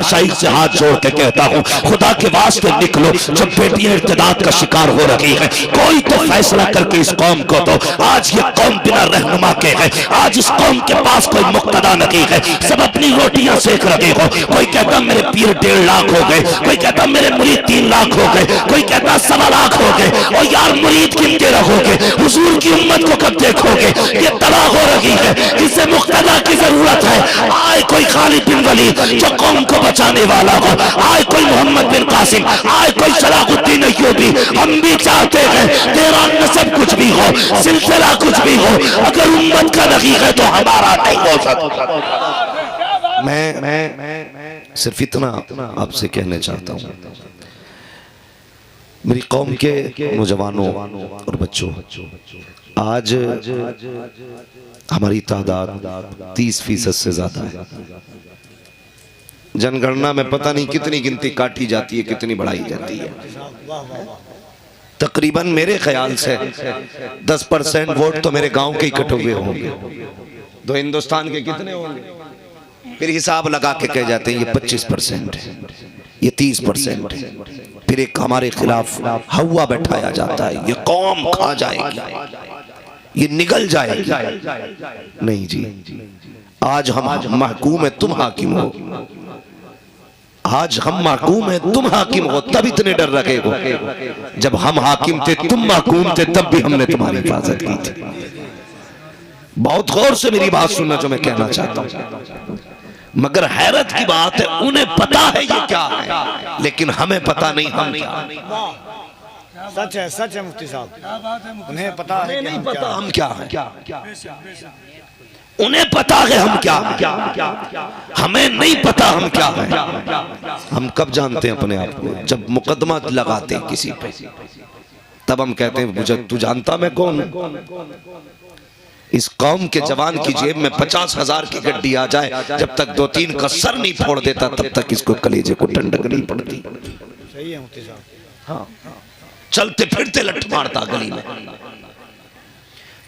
मशाइख से हाथ जोड़ के कहता हूँ, खुदा के वास्ते निकलो। जब बेटियां इर्तिदाद का शिकार हो रही है, कोई तो फैसला करके इस कौम को दो। आज ये कौम बिना रहनुमा के है, आज इस कौम के पास कोई मुक्तदा नहीं है। सब अपनी रोटियां सेक रहे हो। कोई कहता मेरे पीर 1.5 लाख हो गए, कोई कहता मेरे मुरीद 3 लाख हो गए, कोई कहता 1.25 लाख हो गए। और यार मुरीद गिनते रहोगे, हुजूर की उम्मत को कब देखोगे? ये तबाह हो रही है, इसे मुक्तदा की जरूरत है। आए कोई खालिद बिन वलीद जो कौम को बचाने वाला हो, आए कोई मोहम्मद बिन कासिम, आए कोई सलाहुद्दीन अय्यूबी। हम भी चाहते हैं तेरा नसब कुछ भी हो, सिलसिला कुछ भी हो, अगर उम्मत का नहीं है तो हमारा नहीं हो सकता। मैं सिर्फ इतना आपसे कहना चाहता हूँ, मेरी कौम के नौजवानों और बच्चों, आज हमारी तादाद 30% से ज्यादा है। जनगणना में पता नहीं कितनी गिनती काटी जाती है, कितनी बढ़ाई जाती है। तकरीबन मेरे ख्याल से 10% वोट तो मेरे गांव के इकट्ठे हुए होंगे। तो हिंदुस्तान के कितने होंगे? फिर हिसाब लगा के कह जाते हैं ये 25% है, ये 30% है। फिर एक हमारे खिलाफ हवा बैठाया जाता है, ये कौम खा जाएगी, ये निगल जाएगी। नहीं जी, आज हम महकूम है, तुम हाकिम हो। आज हम महकूम है, तुम हाकिम हो, तब इतने डर रखे हो। जब हम हाकिम थे, तुम महकूम थे, तब भी हमने तुम्हारी हिफाजत की थी। बहुत गौर से मेरी बात सुनना जो मैं कहना चाहता हूं। मगर हैरत की बात है, उन्हें पता है ये क्या है, लेकिन हमें पता नहीं हम क्या है। सच है मुफ्ती साहब, उन्हें पता है, नहीं पता हम क्या है। उन्हें पता है हम क्या है, हमें नहीं पता हम क्या है। हम कब जानते हैं अपने आप को? जब मुकदमा लगाते हैं किसी पे, तब हम कहते हैं मुझे तू जानता मैं कौन हूं। इस कौम के जवान की जेब में 50,000 की गड्डी आ जाए, जब तक 2-3 का सर नहीं फोड़ देता, तब तक इसको कलेजे को ठंडक नहीं पड़ती। सही है मुफ्ती साहब। हाँ, चलते फिरते लठ मारता गली में,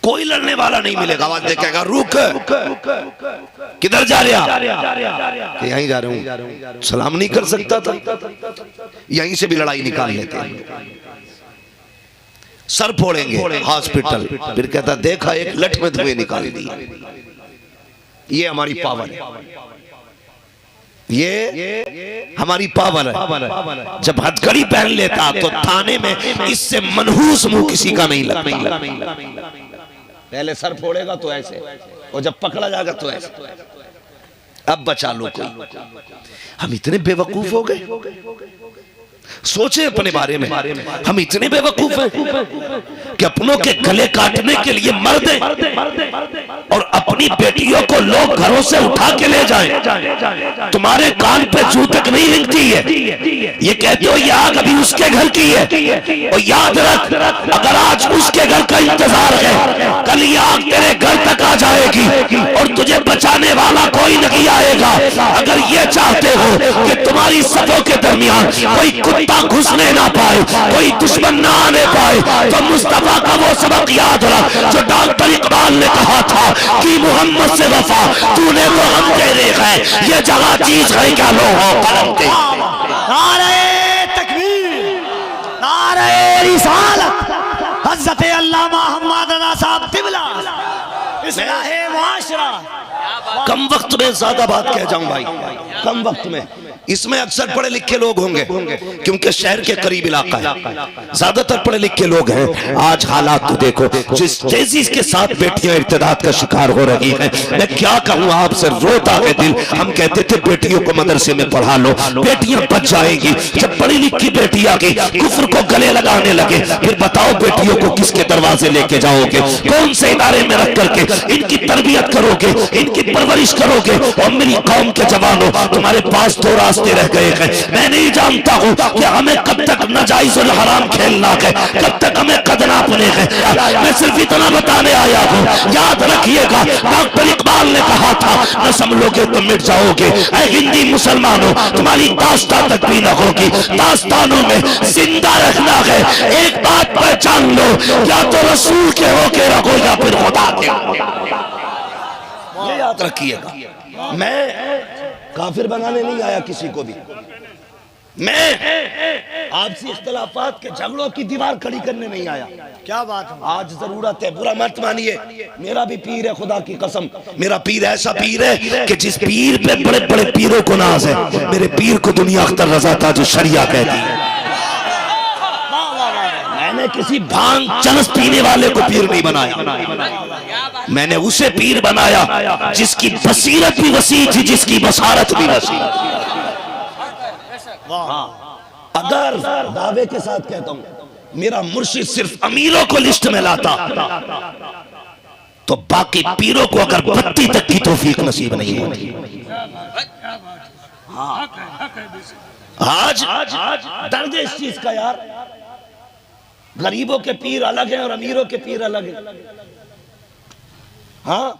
कोई लड़ने वाला नहीं मिलेगा। आवाज देखेगा, रुक, किधर जा रहा? यहीं जा रहा हूं। सलाम नहीं कर सकता था, यहीं से भी लड़ाई निकाल लेते हैं। सर फोड़ेंगे हॉस्पिटल, फिर कहता देखा एक लठ में धुएं निकाल दिए। ये हमारी पावर है, ये हमारी पावर है। जब हथकड़ी पहन लेता तो थाने में इससे मनहूस मुंह किसी का नहीं लगता। पहले सर फोड़ेगा तो ऐसे, और जब पकड़ा जाएगा तो ऐसे। अब बचा लो कोई। हम इतने बेवकूफ हो गए। सोचे अपने बारे में, हम इतने बेवकूफ हैं कि अपनों के गले काटने के लिए मर दें और अपनी बेटियों को लोग घरों से उठा के ले जाएं। तुम्हारे कान पे जू तक नहीं हिलती है, ये कहते हो ये आग अभी उसके घर की है। और याद रख, अगर आज उसके घर का इंतजार है, कल ये आग तेरे घर तक आ जाएगी और तुझे बचाने वाला कोई नहीं आएगा। अगर ये चाहते हो कि तुम्हारी सफों के दरमियान कोई कुत्ता घुसने ना पाए, कोई दुश्मन ना आने पाए, तो मुस्तफा का वो सबक याद रख जो डॉक्टर इकबाल ने कहा था कि मोहम्मद से वफा तूने तो हम तेरे है, ये जगह चीज है क्या लो हो करम दे। नारे तकबीर, नारे रिसालत, हज़रत अल्लामा मोहम्मद रज़ा साहब तिबला, इस्लाहे मुआशरा। कम वक्त में ज्यादा बात कह जाऊं भाई, कम वक्त में। इसमें अक्सर पढ़े लिखे लोग होंगे क्योंकि शहर के करीब इलाका है, ज्यादातर पढ़े लिखे लोग हैं। आज हालात तो देखो, जिस तेजी के साथ बेटियां इर्तिदाद का शिकार हो रही हैं, मैं क्या कहूँ आपसे, रोता है दिल। हम कहते थे बेटियों को मदरसे में पढ़ा लो, बेटियां बच जाएंगी। जब पढ़ी लिखी बेटी आ गई, कुफ्र को गले लगाने लगे, फिर बताओ बेटियों को किसके दरवाजे लेके जाओगे? कौन से इदारे में रख करके इनकी तरबियत करोगे, इनकी परवरिश करोगे? और मेरी कौम के जवानों, तुम्हारे पास दो रास्ते रह गए हैं। मैं नहीं जानता हूं कि हमें कब तक नाजायज़ुल हराम खेलना है, कब तक हमें कदना अपने है। मैं सिर्फ इतना बताने आया हूं, याद रखिएगा डॉक्टर इकबाल ने कहा था, न संभलोगे तो मिट जाओगे। ऐ हिंदी मुसलमानों, तुम्हारी दास्तान तक भी न होगी, दास्तानों में जिंदा रखना है। एक बात पहचान लो, या तो रसूल के होके रखो या फिर खुदा के। ये याद रखिएगा। मैं काफिर बनाने नहीं आया किसी को भी। मैं आपसी इख्तलाफात के झगड़ों की दीवार खड़ी करने नहीं आया। क्या बात है। आज जरूरत है, बुरा मत मानिए, मेरा भी पीर है, खुदा की कसम मेरा पीर ऐसा पीर है कि जिस पीर पे बड़े बड़े पीरों को नाज है, मेरे पीर को दुनिया अख्तर रजा था जो शरिया कहती है। मैंने किसी भांग चरस पीने वाले को पीर नहीं बनाया, मैंने उसे पीर बनाया जिसकी बसीरत भी वसी थी, जिसकी बसारत भी वसी। अगर दावे के साथ कहता हूं मेरा मुर्शिद सिर्फ अमीरों को लिस्ट में लाता तो बाकी पीरों को अगर बत्ती तक की तौफीक नसीब नहीं होती। आज दर्द है इस चीज का यार, गरीबों के पीर अलग हैं और अमीरों के पीर अलग हैं। हाँ,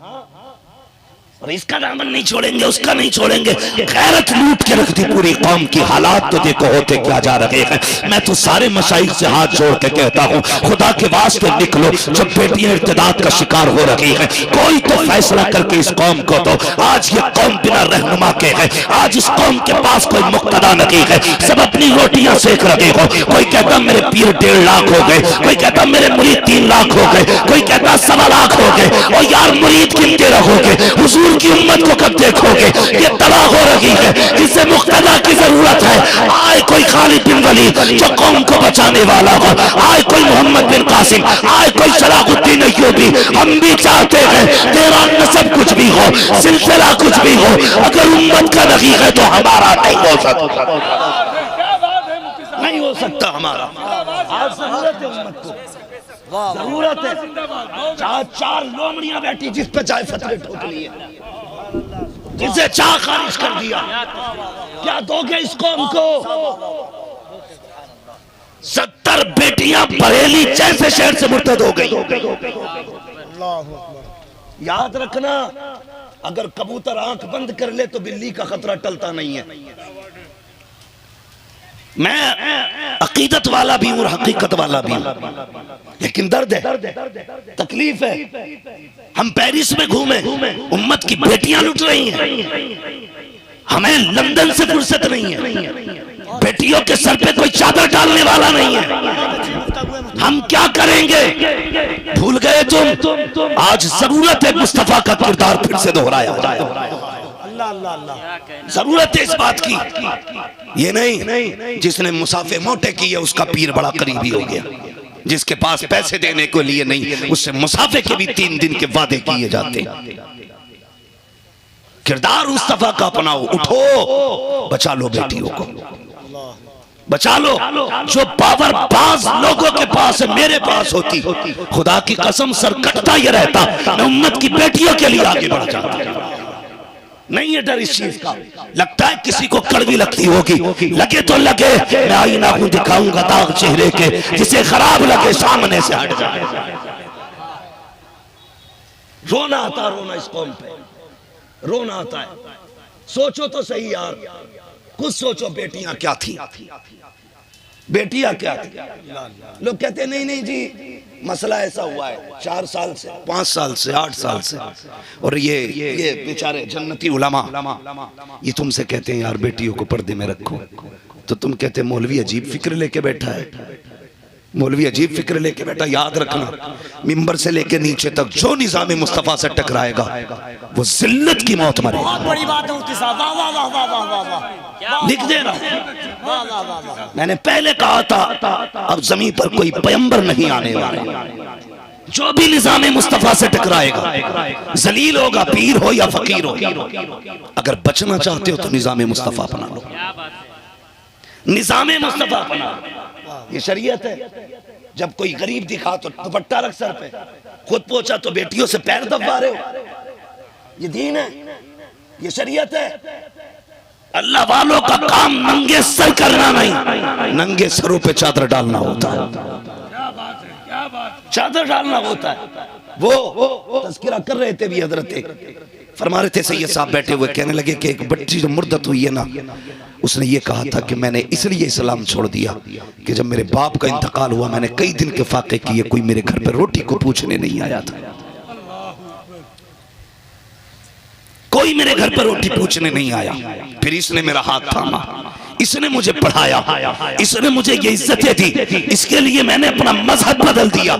और इसका दामन नहीं छोड़ेंगे, उसका नहीं छोड़ेंगे। गैरत लूट के रखती पूरी कौम की। हालात तो देखो होते क्या जा रहे हैं। मैं तो सारे मशाइख से हाथ जोड़ के कहता हूँ, खुदा के वास्ते निकलो। जब बेटियां इर्तिदाद का शिकार हो रही है, कोई तो फैसला करके इस कौम को दो। आज ये कौम बिना रहनुमा के है, आज इस कौम के पास कोई मुक्तदा नहीं है। सब अपनी रोटियां सेक रहे हो। कोई कहता मेरे पीर 1.5 लाख हो गए, कोई कहता मेरे मुरीद 3 लाख हो गए, कोई कहता 1.25 लाख हो गए। और यार मुरीद गिनते रहोगे, हुजूर की उम्मत को कब देखोगे? ये तबाह हो रही है, जिसे मुक्तदा की जरूरत है। आए कोई खालिद बिन वलीद जो कौम को बचाने वाला हो, आए कोई मोहम्मद बिन कासिम, आए कोई सलाहुद्दीन अय्यूबी। हम भी चाहते हैं तेरा नसब कुछ भी हो, सिलसिला कुछ भी हो, अगर उम्मत का नहीं है तो हमारा नहीं हो सकता, नहीं हो सकता हमारा। आज जरूरत है उम्मत को, जरूरत है। 4 लोमड़ियां बैठी जिस पे चाहे फतरे ठोक लिए, जिसे चाह खारिज कर दिया। क्या दोगे इस कौम को? 70 बेटियां बरेली जैसे शहर से मुर्तद हो गई। याद रखना, अगर कबूतर आंख बंद कर ले तो बिल्ली का खतरा टलता नहीं है। मैं अकीदत वाला भी हूं और हकीकत वाला भी हूं, लेकिन दर्द है, तकलीफ है। हम पेरिस में घूमे, उम्मत की बेटियां लुट रही हैं, हमें लंदन से फुर्सत नहीं है। बेटियों के सर पे कोई चादर डालने वाला नहीं है। हम क्या करेंगे? भूल गए तुम? आज जरूरत है मुस्तफा का किरदार फिर से दोहराया जाए। जरूरत है इस बात की। ये नहीं जिसने मुसाफे मोटे किए उसका पीर बड़ा करीबी हो गया, जिसके पास पैसे देने को लिए नहीं, उससे मुसाफे के भी 3 दिन के वादे किए जाते। किरदार मुस्तफा का अपनाओ, उठो, बचा लो बेटियों को, बचा लो। जो पावर बाज लोगों के पास है, मेरे पास होती, खुदा की कसम सर कटता ये रहता, मैं उम्मत की बेटियों के लिए आगे बढ़ जाता। नहीं है डर इस चीज का। लगता है किसी को कड़वी लगती होगी, लगे तो लगे, मैं आईना हूं दिखाऊंगा दाग चेहरे के, जिसे खराब लगे सामने से हट जाए। रोना आता, रोना इस कौम पे रोना आता है। सोचो तो सही यार, कुछ सोचो, बेटियां क्या थी, बेटियां क्या थी। लोग कहते नहीं नहीं जी मसला ऐसा हुआ है 4 साल से, 5 साल से, 8 साल से, और ये बेचारे जन्नती उलमा ये तुमसे कहते हैं यार बेटियों को पर्दे में रखो, तो तुम कहते मौलवी अजीब फिक्र लेके बैठा है, मौलवी अजीब फिक्र लेके बैठा। याद रखना, मिंबर से लेके नीचे तक जो निजाम मुस्तफा से टकराएगा वो जिल्लत की मौत मरेगा। बहुत बड़ी बात है मुफ्ती साहब, वाह वाह वाह वाह वाह वाह, लिख देना। वाह वाह वाह। मैंने पहले कहा था, अब जमीन पर कोई पैगंबर नहीं आने वाला। जो भी निजाम मुस्तफा से टकराएगा, जलील होगा, पीर हो या फकीर हो, अगर बचना चाहते हो तो निजाम मुस्तफा अपना लो, निजाम मुस्तफा अपना। ये शरीयत है। जब कोई गरीब दिखा तो दुपट्टा रख सर पे, खुद पहुंचा तो बेटियों से पैर दबा रहे हो, ये दीन है, ये शरीयत है। अल्लाह वालों का काम नंगे सर करना नहीं, नंगे सरों पे चादर डालना होता है, चादर डालना होता है। वो तज़किरा कर रहे थे भी, हजरत फरमा रहे थे, सैयद साहब बैठे हुए कहने लगे कि एक बच्ची जो मुर्दत हुई है ना, उसने ये कहा था कि मैंने इसलिए इस्लाम छोड़ दिया कि जब मेरे बाप का इंतकाल हुआ मैंने कई दिन के फाके किए, कोई मेरे घर पे रोटी को पूछने नहीं आया था, कोई कोई मेरे घर पर रोटी पूछने नहीं आया। फिर इसने मेरा हाथ थामा, इसने मुझे पढ़ाया, इसने मुझे ये इज्जतें दी, इसके लिए मैंने अपना मजहब बदल दिया।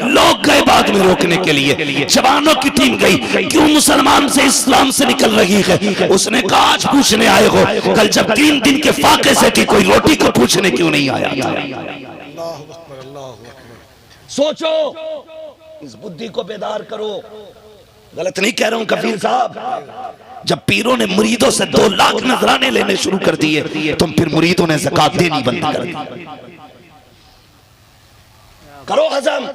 लोग गए बाद में रोकने के लिए, जवानों की टीम गई, क्यों मुसलमान से इस्लाम से निकल रही है। उसने कहा आज पूछने आए हो, कल जब 3 दिन के फाके से थी कोई रोटी को पूछने क्यों नहीं आया। सोचो, इस बुद्धि को बेदार करो। गलत नहीं कह रहा हूं कफील साहब। जब पीरों ने मुरीदों से 2 लाख नजराने लेने शुरू कर दिए, तुम फिर मुरीदों ने ज़कात देनी बंद कर दी। करो हजम,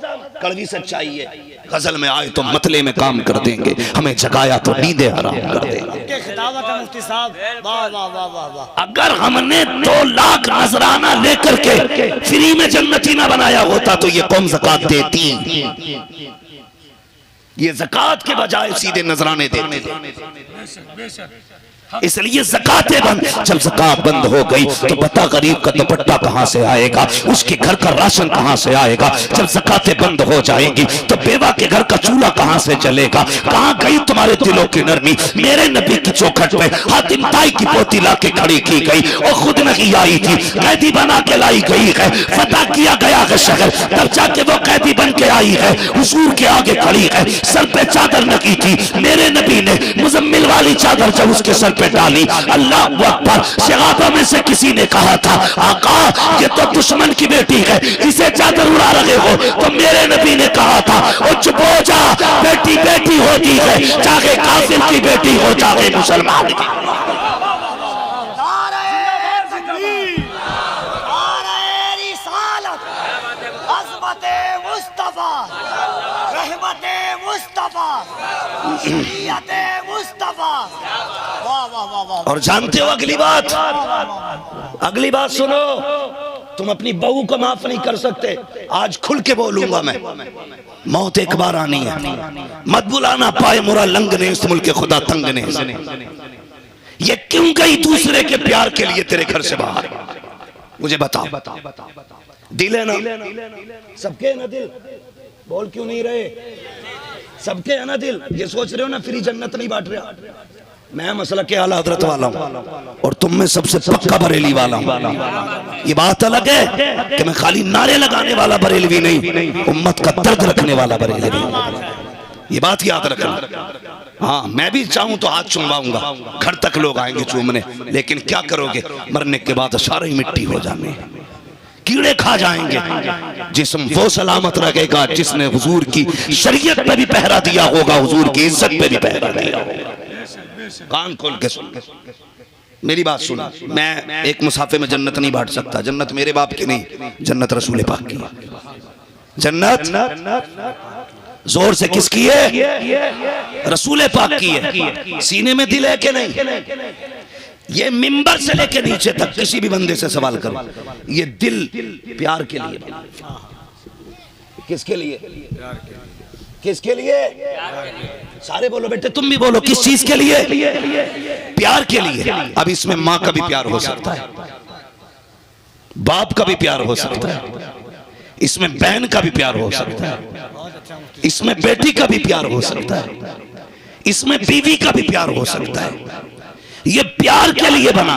कड़वी सच्चाई है। गजल में आए तो मतले में काम कर देंगे, हमें जगाया तो नींदे हराम कर देंगे। मुफ्ती साहब, वाह वाह वाह वाह वाह। अगर हमने 2 लाख नजराना लेकर के फ्री में जन्नती ना बनाया होता तो ये कौम ज़कात देती। ये ज़कात के बजाय सीधे नजराने देते। इसलिए ज़कातें बंद। जब ज़कात बंद हो गई तो बता गरीब का दुपट्टा कहां से आएगा, उसके घर का राशन कहां से आएगा। जब ज़कातें बंद हो जाएंगी तो बेवा के घर का चूल्हा कहां से चलेगा। कहां गई तुम्हारे दिलों की नरमी। मेरे नबी की चौखट पे हातिम ताई की पोती ला के खड़ी की गई, और खुद नहीं आई थी, कैदी बना के लाई गई है। फतह किया गया है शहर, तब जाके वो कैदी बन के आई है, हुजूर के आगे खड़ी है। सर पे चादर न की थी, मेरे नबी ने मुजम्मिल वाली चादर जब उसके सर पे डाली, अल्लाह अकबर। सहाबा में से किसी ने कहा था, आका ये तो दुश्मन की बेटी है, इसे चादर उड़ा रहे हो। तो मेरे नबी ने कहा था, ओ चुप हो जा, बेटी बेटी होती है, चाहे काफिर की बेटी हो चाहे मुसलमान की। और जानते हो अगली बात सुनो, तुम अपनी बहू को माफ नहीं कर सकते। आज खुल के बोलूंगा मैं, मौत एक बार आनी है, मत बुलाना पाए मुरा लंग ने इस मुल्क के खुदा तंग ने। ये क्यों गई दूसरे के प्यार के लिए तेरे घर से बाहर, मुझे बता। दिल है ना सबके, है ना दिल, बोल क्यों नहीं रहे। सबके है ना दिल। ये सोच रहे हो ना फ्री जन्नत नहीं बांट रहा। मैं मसला के आला हजरत वाला हूं और तुम में सबसे पक्का बरेली वाला हूं। ये बात अलग है कि मैं खाली नारे लगाने वाला बरेलवी नहीं, उम्मत का दर्द रखने वाला बरेलवी। ये बात याद रखना। हाँ, मैं भी चाहूं तो हाथ चूमवाऊंगा, घर तक लोग आएंगे चूमने, लेकिन क्या करोगे, मरने के बाद सारे ही मिट्टी हो जाने, कीड़े खा जाएंगे। जिस्म वो सलामत रहेगा जिसने हुजूर की शरीयत पे भी पहरा दिया होगा, हुजूर की इज्जत पे भी पहरा दिया होगा। कान खोल के सुन, मेरी बात सुन। मैं एक मुसाफे में जन्नत नहीं बांट सकता। जन्नत मेरे बाप की नहीं, जन्नत रसूल पाक की। जन्नत जोर से किसकी है? रसूल पाक की है। सीने में दिल है कि नहीं? ये मिंबर से लेके नीचे तक किसी भी बंदे से सवाल करो, ये दिल प्यार के लिए। किसके लिए? किसके लिए? सारे बोलो बेटे, तुम भी बोलो, किस चीज के लिए? प्यार के लिए। अब इसमें माँ का भी प्यार हो सकता है, बाप का भी प्यार हो सकता है, इसमें बहन का भी प्यार हो सकता है, इसमें बेटी का भी प्यार हो सकता है, इसमें बीवी का भी प्यार हो सकता है। ये प्यार के लिए बना।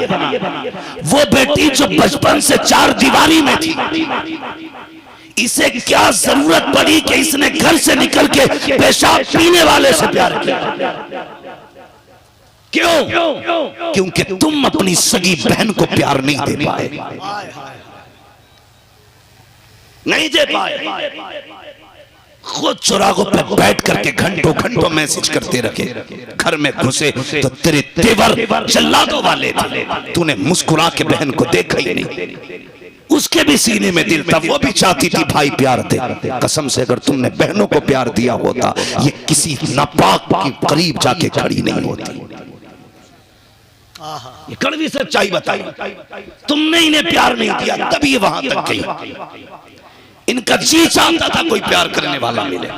वो बेटी जो बचपन से 4 दीवारी में थी, इसे क्या जरूरत पड़ी कि इसने घर से निकल के पेशाब पीने वाले से प्यार किया? क्यों? क्योंकि तुम अपनी सगी बहन को प्यार नहीं दे पाए, नहीं दे पाए। खुद चौराहों पे बैठ करके घंटों घंटों मैसेज करते रखे, घर में घुसे तो तेरे तेवर जल्लादों वाले थे, तूने मुस्कुरा के बहन को देखा ही नहीं। उसके भी सीने में दिल था, वो भी चाहती थी भाई प्यार दे। कसम से अगर तुमने बहनों को प्यार दिया होता, ये किसी नापाक के करीब जाके खड़ी नहीं होती। ये कड़वी सच्चाई बताई। तुमने इन्हें प्यार नहीं दिया, तभी ये वहां तक गई। इनका जी चाहता था कोई प्यार करने वाला मिले,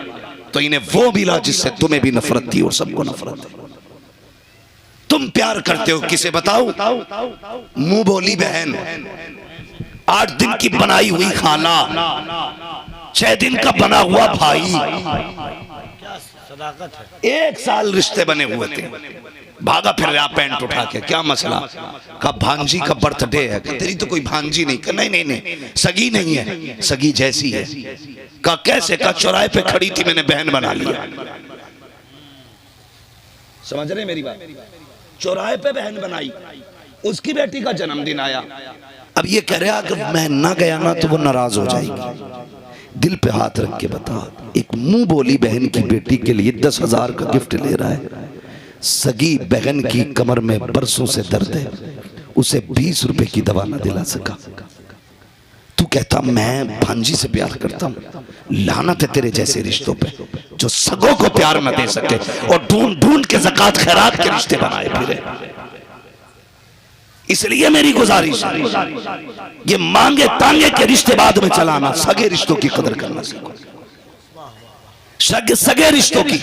तो इन्हें वो मिला जिससे तुम्हें भी नफरत थी और सबको नफरत है। तुम प्यार करते हो किसे बताओ? मुंह बोली बहन, 8 दिन की बनाई हुई खाना, 6 दिन का बना हुआ भाई, 1 साल रिश्ते बने हुए थे, भागा फिर रहा पैंट उठा के, क्या मसला? कहा भांजी का बर्थडे है। तेरी तो कोई भांजी नहीं। कहा नहीं नहीं नहीं, सगी नहीं है, सगी जैसी है। कहा कैसे? कहा चौराहे पे खड़ी थी, मैंने बहन बना लिया। समझ रहे मेरी बात? चौराहे पे बहन बनाई, उसकी बेटी का जन्मदिन आया। अब ये कह रहा अगर मैं ना गया ना तो वो नाराज हो जाएगी। दिल पे हाथ रख के बता, एक मुंह बोली बहन की बेटी के लिए 10,000 का गिफ्ट ले रहा है। सगी बहन की कमर में बरसों से दर्द है, उसे 20 रुपए की दवा ना दिला सका। तू कहता मैं भांजी से प्यार करता हूं। लानत है तेरे जैसे रिश्तों पे जो सगों को प्यार न दे सके और ढूंढ ढूंढ के ज़कात खैरात के रिश्ते बनाए फिरे। इसलिए मेरी गुजारिश है, ये मांगे तांगे के रिश्ते बाद में चलाना, सगे रिश्तों की कदर करना सीखो। सगे रिश्तों की,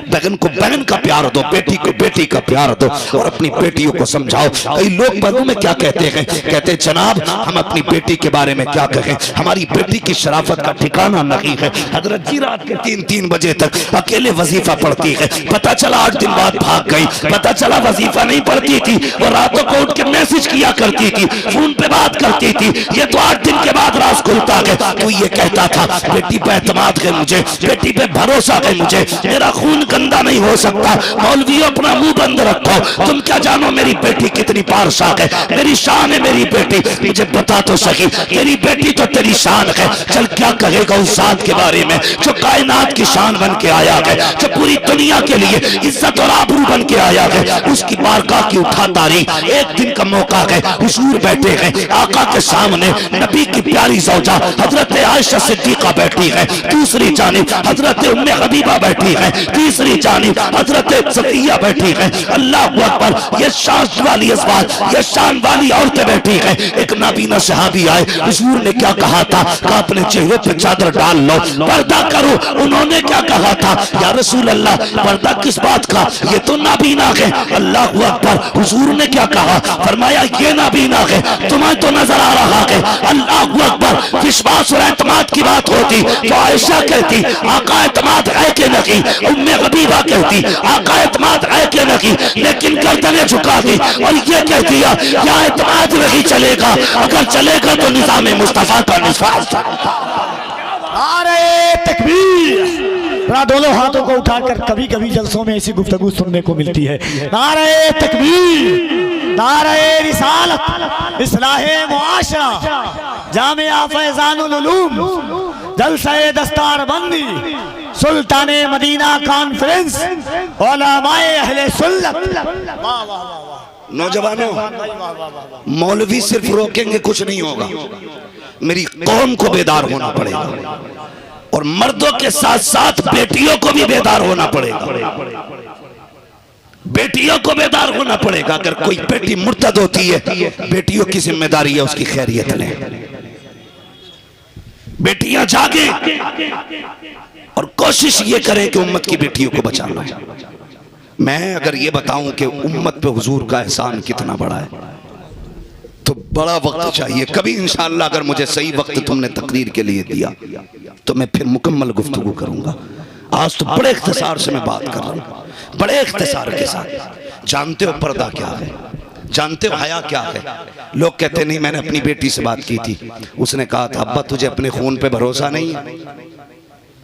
बहन को बहन का प्यार दो, बेटी को बेटी का प्यार दो और अपनी बेटियों को समझाओ। कई लोग पदों में क्या कहते हैं, कहते हैं जनाब हम अपनी बेटी के बारे में क्या कहें, हमारी बेटी की शराफत का ठिकाना नहीं है। हजरत जी रात के 3-3 बजे तक अकेले वजीफा पढ़ती है। पता चला 8 दिन बाद भाग गई, पता चला वजीफा नहीं पढ़ती थी और रातों को उठ के मैसेज किया करती थी, फोन पे बात करती थी। ये तो 8 दिन के बाद राज खुलता है। तो ये कहता था बेटी पे एतमाद है मुझे, बेटी पे भरोसा है मुझे, मेरा खून गंदा नहीं हो सकता। मौलवी अपना मुंह बंद रखो, तुम क्या जानो मेरी बेटी कितनी पारसाक है, मेरी शान है मेरी बेटी। मुझे बता तो सही, तेरी बेटी तो तेरी शान है। चल क्या कहेगा उस जात के बारे में जो कायनात की शान बन के आया है, जो पूरी दुनिया के लिए इज्जत और आबरू बन के आया है। उसकी बारगाह की उठा तारीख, एक दिन का मौका है, हुजूर बैठे हैं आका के सामने, नबी की प्यारी ज़ौजा हजरत आयशा सिद्दीक़ा बैठी है, दूसरी जानिब हजरत उम्मे हबीबा बैठी है, तीसरी जानिब हजरत सफिया बैठी है। अल्लाह अकबर, ये शान वाली अज़वाज, ये शान वाली औरतें बैठी है। एक नाबीना सहाबी आए, हुजूर ने क्या कहा था, कहा अपने चेहरे पे चादर डाल लो, पर्दा करो। उन्होंने क्या कहा था, या रसूल अल्लाह पर्दा किस बात का, ये तो नाबीना है। अल्लाह अकबर, हुजूर ने क्या कहा, फरमाया ये नाबीना है, तुम्हें तो नजर आ रहा है। अल्लाह अकबर, विश्वास और एतमाद की बात होती तो आयशा कहती आका एतमाद है कि नहीं, उम्मे हबीबा कहती आका एतमाद है कि नहीं, लेकिन गर्दनें झुका दी और ये कह दिया या एतमाद नहीं चलेगा, अगर चलेगा तो निजाम मुस्तफा का निस्वास। नारे तकबीर। दोनों हाथों को उठाकर, कभी कभी जलसों में ऐसी गुफ्तगू सुनने को मिलती है। नारे तकबीर, नारे रिसालत, इस्लाहे मुआशरा, जामिया फैजानुल उलूम, जलसे दस्तार बंदी, सुल्ताने मदीना कॉन्फ्रेंस, उलमाए अहले सुन्नत। नौजवानों, मौलवी सिर्फ रोकेंगे कुछ नहीं होगा, मेरी कौम को बेदार होना पड़ेगा और मर्दों के साथ साथ बेटियों को भी बेदार होना पड़ेगा। बेटियों को बेदार होना पड़ेगा। अगर कोई बेटी मुर्तद होती है, बेटियों की जिम्मेदारी है उसकी खैरियत लें। बेटियां जागे और कोशिश ये करें कि उम्मत की बेटियों को बचाना है। मैं अगर ये बताऊं कि उम्मत पे हुजूर का एहसान कितना बड़ा है तो बड़ा वक्त चाहिए। कभी इंशाअल्लाह अगर मुझे सही वक्त तुमने तकरीर के लिए दिया तो मैं फिर मुकम्मल गुफ्तगू करूंगा। आज तो बड़े इख्तिसार से मैं बात कर रहा हूँ, बड़े इख्तिसार के साथ। जानते हो पर्दा क्या है, जानते हो हया क्या है? लोग कहते नहीं, मैंने अपनी बेटी से बात की थी, उसने कहा था अब्बा तुझे अपने खून पे भरोसा नहीं है।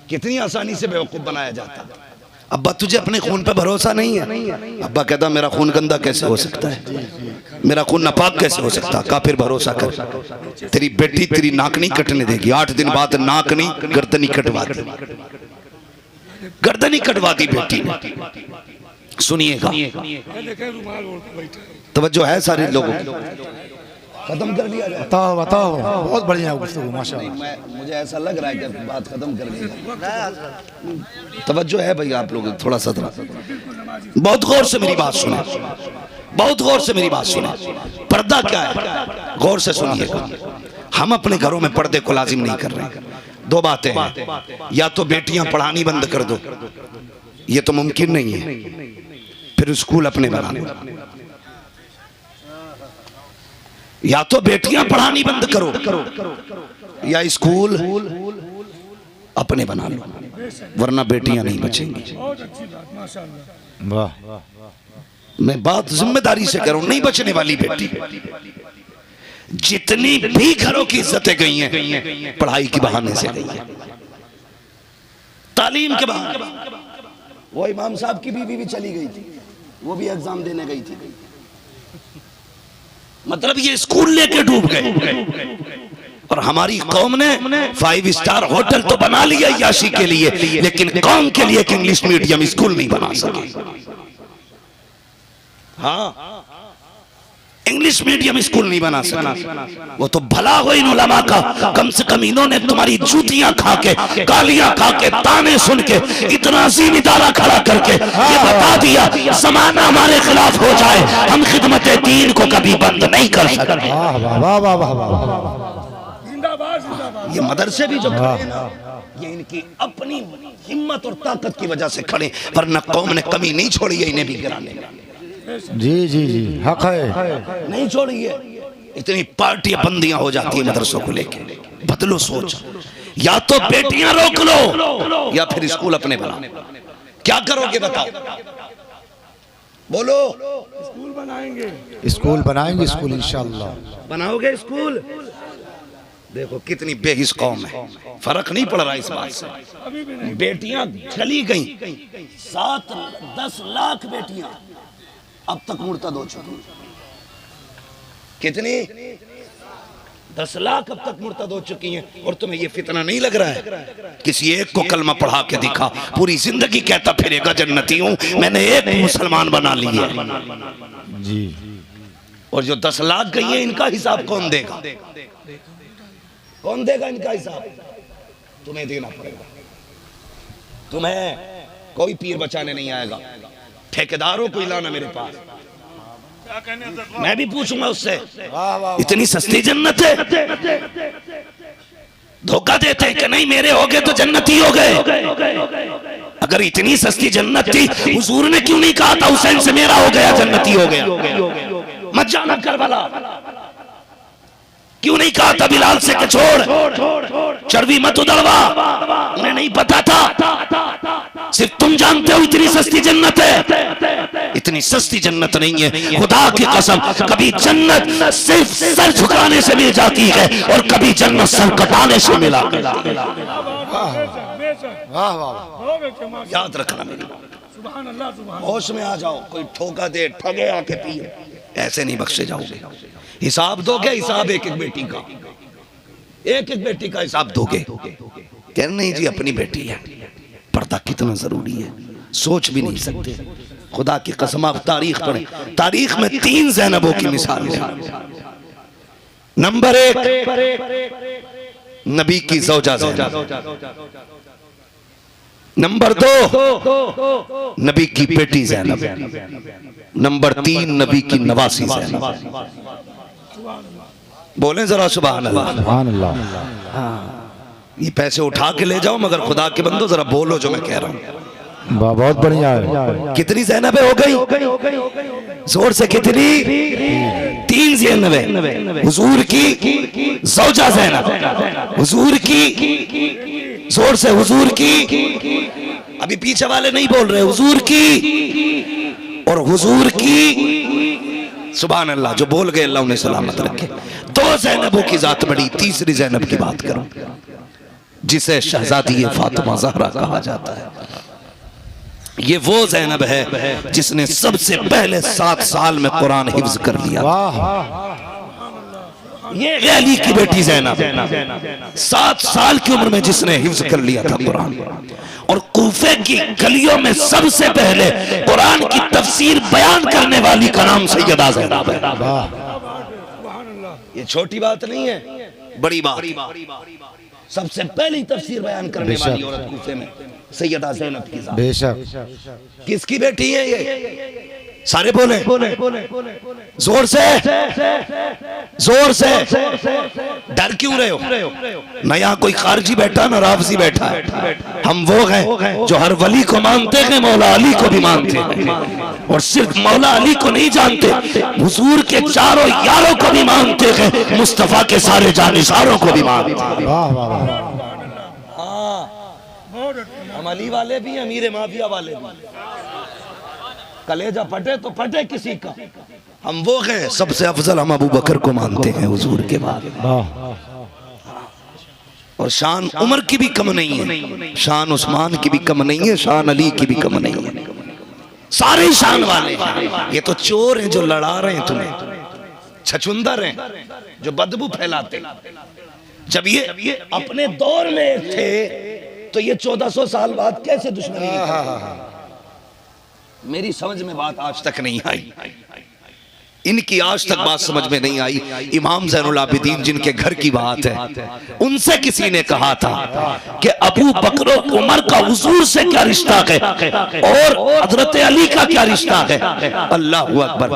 कितनी आसानी से बेवकूफ बनाया जाता है। अब्बा तुझे अपने खून पे भरोसा नहीं है। अब्बा कहता मेरा खून गंदा कैसे हो सकता है, मेरा खून नापाक कैसे हो सकता है? कहा फिर भरोसा कर, तेरी बेटी तेरी नाक नहीं कटने देगी। 8 दिन बाद नाक नहीं गर्दनी कटवा दी, गर्दनी कटवा दी बेटी ने। सुनिएगा, तवज्जो है सारे लोगों की। खत्म कर दिया जाए? बताओ बताओ, बहुत बढ़िया गुफ्तगू माशाअल्लाह। मुझे ऐसा लग रहा है कि बात खत्म कर दी। तवज्जो है भाई आप लोग, थोड़ा सा बहुत गौर से मेरी बात सुने, बहुत गौर से मेरी बात सुने। पर्दा क्या है, गौर से सुनिएगा। हम अपने घरों में पर्दे को लाजिम नहीं कर रहे। 2 बातें हैं, या तो बेटियां पढ़ानी बंद कर दो, ये तो मुमकिन नहीं है, फिर स्कूल अपने बना लो। या तो बेटियां पढ़ानी बंद करो या स्कूल अपने बना लो, वरना बेटियां नहीं बचेंगी। मैं बात जिम्मेदारी से करूं, नहीं बचने वाली बेटी। जितनी भी घरों की इज्जतें गई हैं पढ़ाई के बहाने से गई हैं, तालीम के बहाने। वो इमाम साहब की बीवी भी चली गई थी, वो भी एग्जाम देने गई थी। मतलब ये स्कूल लेके डूब गए। और हमारी कौम ने 5 स्टार होटल तो बना लिया याशी के लिए, लेकिन कौम के लिए एक इंग्लिश मीडियम स्कूल नहीं बना सके। हाँ, इंग्लिश मीडियम स्कूल नहीं बना सका। वो तो भला हो इन उलमा का, कम से कम इन्होंने तुम्हारी जूतियां खा के, गालियां खा के, ताने सुन के, इतना अजीम इदारा खड़ा करके ये बता दिया ज़माना हमारे खिलाफ हो जाए, हम खिदमत दीन को कभी बंद नहीं कर सकते। ये मदरसे भी जो खड़े ना, ये इनकी अपनी हिम्मत और ताकत की वजह से खड़े, वरना कौम ने कमी नहीं छोड़ी है इन्हें भी गिराने में। जी जी जी, हक है, नहीं छोड़ी है। इतनी पार्टियां बंदियां हो जाती है मदरसों को लेके। बदलो सोच, या तो बेटियां रोक लो या फिर स्कूल अपने बनाओ। क्या करोगे बताओ, बोलो। स्कूल बनाएंगे, स्कूल इंशाअल्लाह बनाओगे स्कूल। देखो कितनी बेहिस कौम है, फर्क नहीं पड़ रहा इस बात से। बेटियां चली गई, 7-10 लाख बेटियां अब तक मुर्तद हो चुकी। कितनी? 10 लाख अब तक मुर्तद हो चुकी हैं। और तुम्हें ये फितना नहीं लग रहा है? किसी एक को कलमा पढ़ा के दिखा, पूरी जिंदगी कहता फिरेगा जन्नती हूं, मैंने एक मुसलमान बना लिया जी। और जो 10 लाख गई है, इनका हिसाब कौन देगा? कौन देगा इनका हिसाब? तुम्हें देना पड़ेगा। तुम्हें कोई पीर बचाने नहीं आएगा, ठेकेदारों को लाना मेरे पास, मैं भी पूछूंगा उससे। इतनी सस्ती जन्नत है? धोखा देते हैं कि नहीं मेरे हो गए तो जन्नती हो गए। अगर इतनी सस्ती जन्नत थी, हुजूर ने क्यों नहीं कहा था हुसैन से मेरा हो गया जन्नती हो गया? मत जाना करबला, क्यों नहीं कहा था बिलाल से कि छोड़, चर्बी मत उधड़वा? उन्हें नहीं पता था, सिर्फ तुम जानते हो इतनी सस्ती जन्नत है। इतनी सस्ती जन्नत नहीं है, खुदा की कसम। कभी जन्नत सिर्फ सर झुकाने से मिल जाती है और कभी जन्नत सर कटाने से मिला। याद रखना मेरी, होश में आ जाओ। कोई ठोका दे, ठगे आके पिए, ऐसे नहीं बख्शे जाओगे। हिसाब दोगे, हिसाब एक एक बेटी का, एक एक बेटी का हिसाब दोगे। कह नहीं जी अपनी बेटी है, पर्दा कितना जरूरी है सोच भी नहीं सकते। खुदा की कसम, आप तारीख पढ़े, तारीख में 3 ज़ैनबों की मिसाल है। नंबर 1 नबी की ज़ौजा ज़ैनब, नंबर 2 नबी की बेटी ज़ैनब, नंबर 3 नबी की नवासी ज़ैनब। बोले जरा सुभान अल्लाह। सुभान अल्लाह। ये पैसे उठा के ले जाओ, मगर खुदा के बंदो जरा बोलो जो मैं कह रहा हूँ। बहुत बढ़िया है। कितनी ज़ैनबें हो गई? जोर से कितनी? 3 ज़ैनबें। हुजूर की ज़ौजा ज़ैनब, हुजूर की, जोर से, हुजूर की। अभी पीछे वाले नहीं बोल रहे, हुजूर की और हुजूर की। सुभान अल्लाह, जो बोल गए अल्लाह उन्हें सलामत रखे। 2 ज़ैनबों की जात बड़ी, तीसरी ज़ैनब की बात करो जिसे शहजादी फातिमा ज़हरा कहा जाता है। ये वो ज़ैनब है जिसने सबसे पहले 7 साल में कुरान हिफ्ज कर लिया। ये अली की बेटी ज़ैनब 7 साल की उम्र में जिसने हिफ्ज कर लिया था कुरान। और कूफे की गलियों में सबसे पहले कुरान की तफसीर बयान करने वाली का नाम सैयदा ज़ैनब है। ये छोटी बात नहीं है, बड़ी बात। सबसे पहली तफसीर बयान करने वाली औरत कूफे में सैयदा ज़ैनब की जात। बेशक। किसकी बेटी है ये? सारे बोले जोर से, जोर से। डर क्यों रहे हो? न यहाँ कोई खारजी बैठा, न राफजी बैठा है। हम वो हैं जो हर वली को मानते हैं, मौला अली को भी मानते हैं। और सिर्फ मौला अली को नहीं जानते, हुजूर के चारों यारों को भी मानते हैं, मुस्तफा के सारे जानिसारों को भी मानते हैं। हम अली वाले भी, अमीर माफिया वाले भी। कलेजा फटे तो फटे किसी का, हम वो हैं सबसे अफजल, हम अबू बकर को मानते हैं हुजूर के बाद। और शान उमर की भी कम नहीं है, शान उस्मान की भी कम नहीं है, शान अली की भी कम नहीं है, सारे शान वाले हैं। ये तो चोर हैं जो लड़ा रहे हैं तुम्हें, छछुंदर हैं जो बदबू फैलाते। जब ये अपने दौर में थे तो ये 1400 साल बाद कैसे दुश्मनी? मेरी समझ में बात आज तक नहीं आई, इनकी आज तक बात समझ में नहीं आई। इमाम ज़ैनुल आबिदीन जिनके घर की बात है, उनसे किसी ने कहा था कि अबू बकर और उमर का हुजूर से क्या रिश्ता है और हजरत अली का क्या रिश्ता है? अल्लाहु अकबर।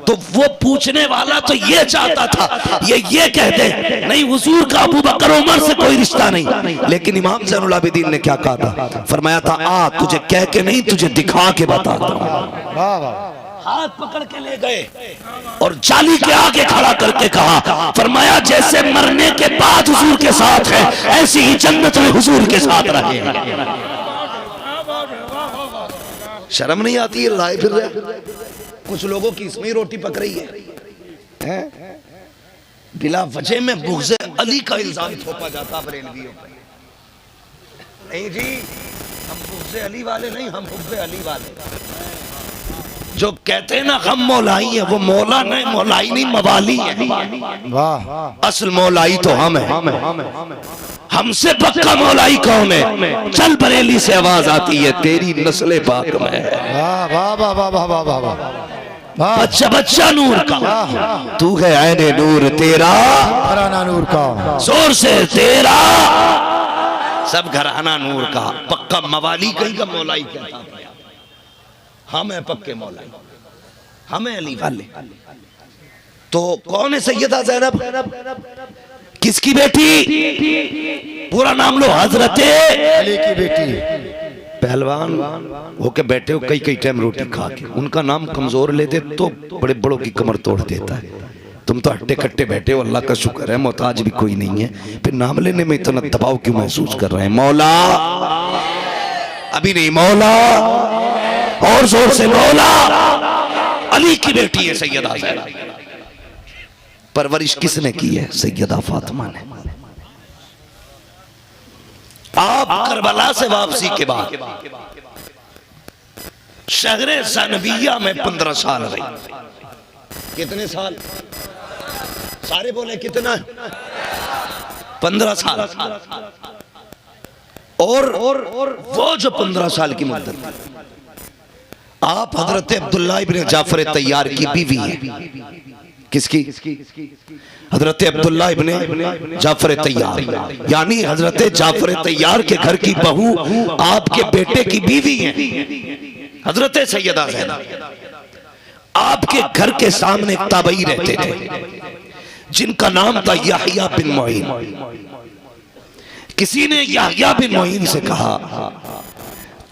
तो वो पूछने वाला तो ये चाहता था ये कहते नहीं हुजूर का अबू बकर उमर से कोई रिश्ता नहीं, लेकिन इमाम ज़ैनुल आबिदीन ने क्या कहा था? फरमाया था आ तुझे कह के नहीं, तुझे दिखा के बताता हूं। हाथ पकड़ के ले गए और जाली के आगे खड़ा करके कहा, फरमाया जैसे मरने के बाद हुजूर के साथ है, ऐसी ही जन्नत में हुजूर के साथ रहे। शर्म नहीं आती है? लाए फिर रहे कुछ लोगों की इसमें ही रोटी पक रही है, बिला वजह में बुग़्ज़े अली का इल्जाम थोपा जाता बरेलवियों पर। नहीं जी, हम बुग़्ज़े अली वाले नहीं, हम हुब्बे अली वाले। जो कहते हैं ना गम मौलाई है, वो मौला नहीं, मौलाई नहीं मवाली है। वाह, असल मौलाई तो हम है, हमसे पक्का मौलाई कौन है? चल बरेली से आवाज आती है तेरी नस्ल पाक में। बच्चा बच्चा नूर का, तू है ऐने नूर तेरा, घराना नूर का, जोर से तेरा सब घराना नूर का। पक्का मवाली कहीं का मौलाई कहता है, हम है पक्के मौलाई, हम है अली वाले। तो कौन है सैयदा ज़ैनब? किसकी बेटी? पूरा नाम लो, हजरत अली की बेटी। पहलवान होके बैठे हो कई कई टाइम रोटी खा के, उनका नाम कमजोर लेते तो बड़े बड़ों की कमर तोड़ देता है। तुम तो हट्टे कट्टे बैठे हो, अल्लाह का शुक्र है मोहताज भी कोई नहीं है, फिर नाम लेने में इतना दबाव क्यों महसूस कर रहे हैं? मौला अभी नहीं, मौला और जोर से मौला। अली की बेटी है सैयदा ज़ैनब। परवरिश किसने की है? सैयदा फातिमा ने। आप करबला से वापसी के बाद शहरे ज़नबिया में 15 साल रही। कितने साल? सारे बोले कितना? 15 साल। और वो जो 15 साल की मुद्दत, आप हजरत अब्दुल्ला इब्न जाफर तैयार की बीवी है। किसकी? हजरत अब्दुल्ला इब्न जाफर तैयार, यानी हजरत जाफर तैयार के घर की बहू आपके बेटे की बीवी है हजरत सैयदा ज़ैनब। आपके घर के सामने एक ताबई रहते थे जिनका नाम था याहिया बिन मुईन। किसी ने याहिया बिन मुईन से कहा,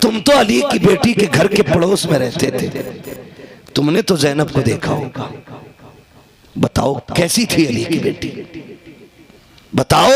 तुम तो अली की बेटी के घर के पड़ोस में रहते थे, तुमने तो ज़ैनब को देखा होगा, बताओ कैसी थी अली की बेटी? बताओ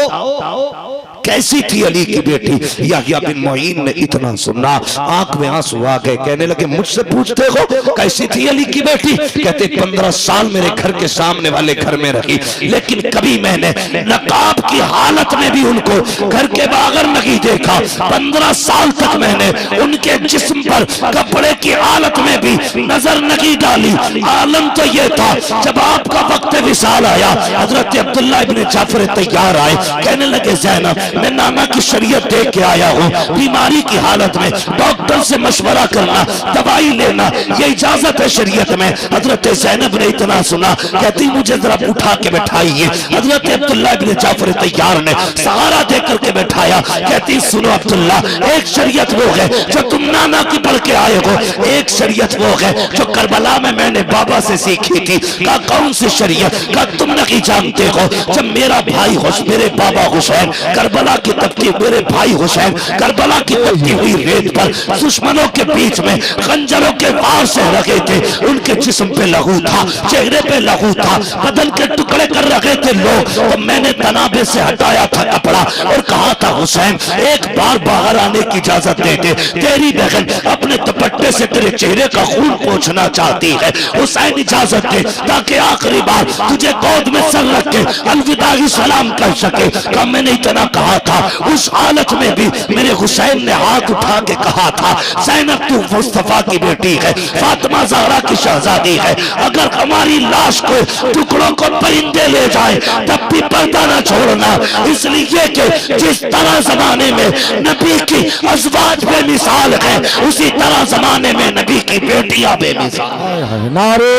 कैसी थी अली की बेटी? याहिया बिन मुईन ने इतना सुना, आंख में आंसू आ गए, कहने लगे मुझसे पूछते हो कैसी थी अली की बेटी? कहते 15 साल मेरे घर के सामने वाले घर में रही, लेकिन कभी मैंने नकाब की हालत में भी उनको घर के बाहर नहीं देखा। 15 साल तक मैंने उनके जिस्म पर कपड़े की हालत में भी नजर नहीं डाली। आलम तो ये था, जब आपका वक्त विसाल आया, हजरत अब्दुल्ला इब्न जाफर तैयार आए, कहने लगे ज़ैनब मैं नाना की शरीयत देख के आया हूँ, बीमारी की हालत में डॉक्टर से मशवरा करना, दवाई लेना ये इजाजत है शरीयत में। हजरत ज़ैनब ने इतना सुना, कहती मुझे जरा उठा के बैठाइए। हजरत अब्दुल्ला इब्न जाफर तैयार ने सहारा दे करके बैठाया, कहती सुनो अब्दुल्ला, एक शरीयत वो है जो तुम नाना की पढ़ के आए हो, एक शरीयत वो है जो करबला में मैंने बाबा से सीखी थी। कहा कौन सी शरीयत? कहा तुम नहीं जानते हो, जब मेरा भाई मेरे बाबा हुसैन करबला की तपती, मेरे भाई हुसैन करबला की तपती हुई रेत पर दुश्मनों के बीच में खंजरों के वार से रखे थे, उनके जिस्म पे लहू था, चेहरे पे लहू था, बदन के टुकड़े कर रखे थे लोग, तो मैंने तनाबे से हटाया था कपड़ा और कहा था हुसैन एक बार बाहर आने की इजाजत दे दे, तेरी बहन अपने दुपट्टे से तेरे चेहरे का खून पोंछना चाहती है। हुसैन इजाजत दे ताकि आखिरी बार तुझे गोद में सर रख के अलविदाई सलाम कर सके। कब मैंने इतना कहा था, उस हालत में भी मेरे हुसैन ने हाथ उठा के कहा था, ज़ैनब तू मुस्तफा की बेटी है, फातिमा ज़हरा की शहजादी है, अगर हमारी लाश को टुकड़ों को परिंदे ले जाए तब भी पर्दा ना छोड़ना, इसलिए कि जिस तरह जमाने में नबी की अज़वाज बेमिसाल है, उसी तरह जमाने में नबी की बेटियां बेमिसाल। नारे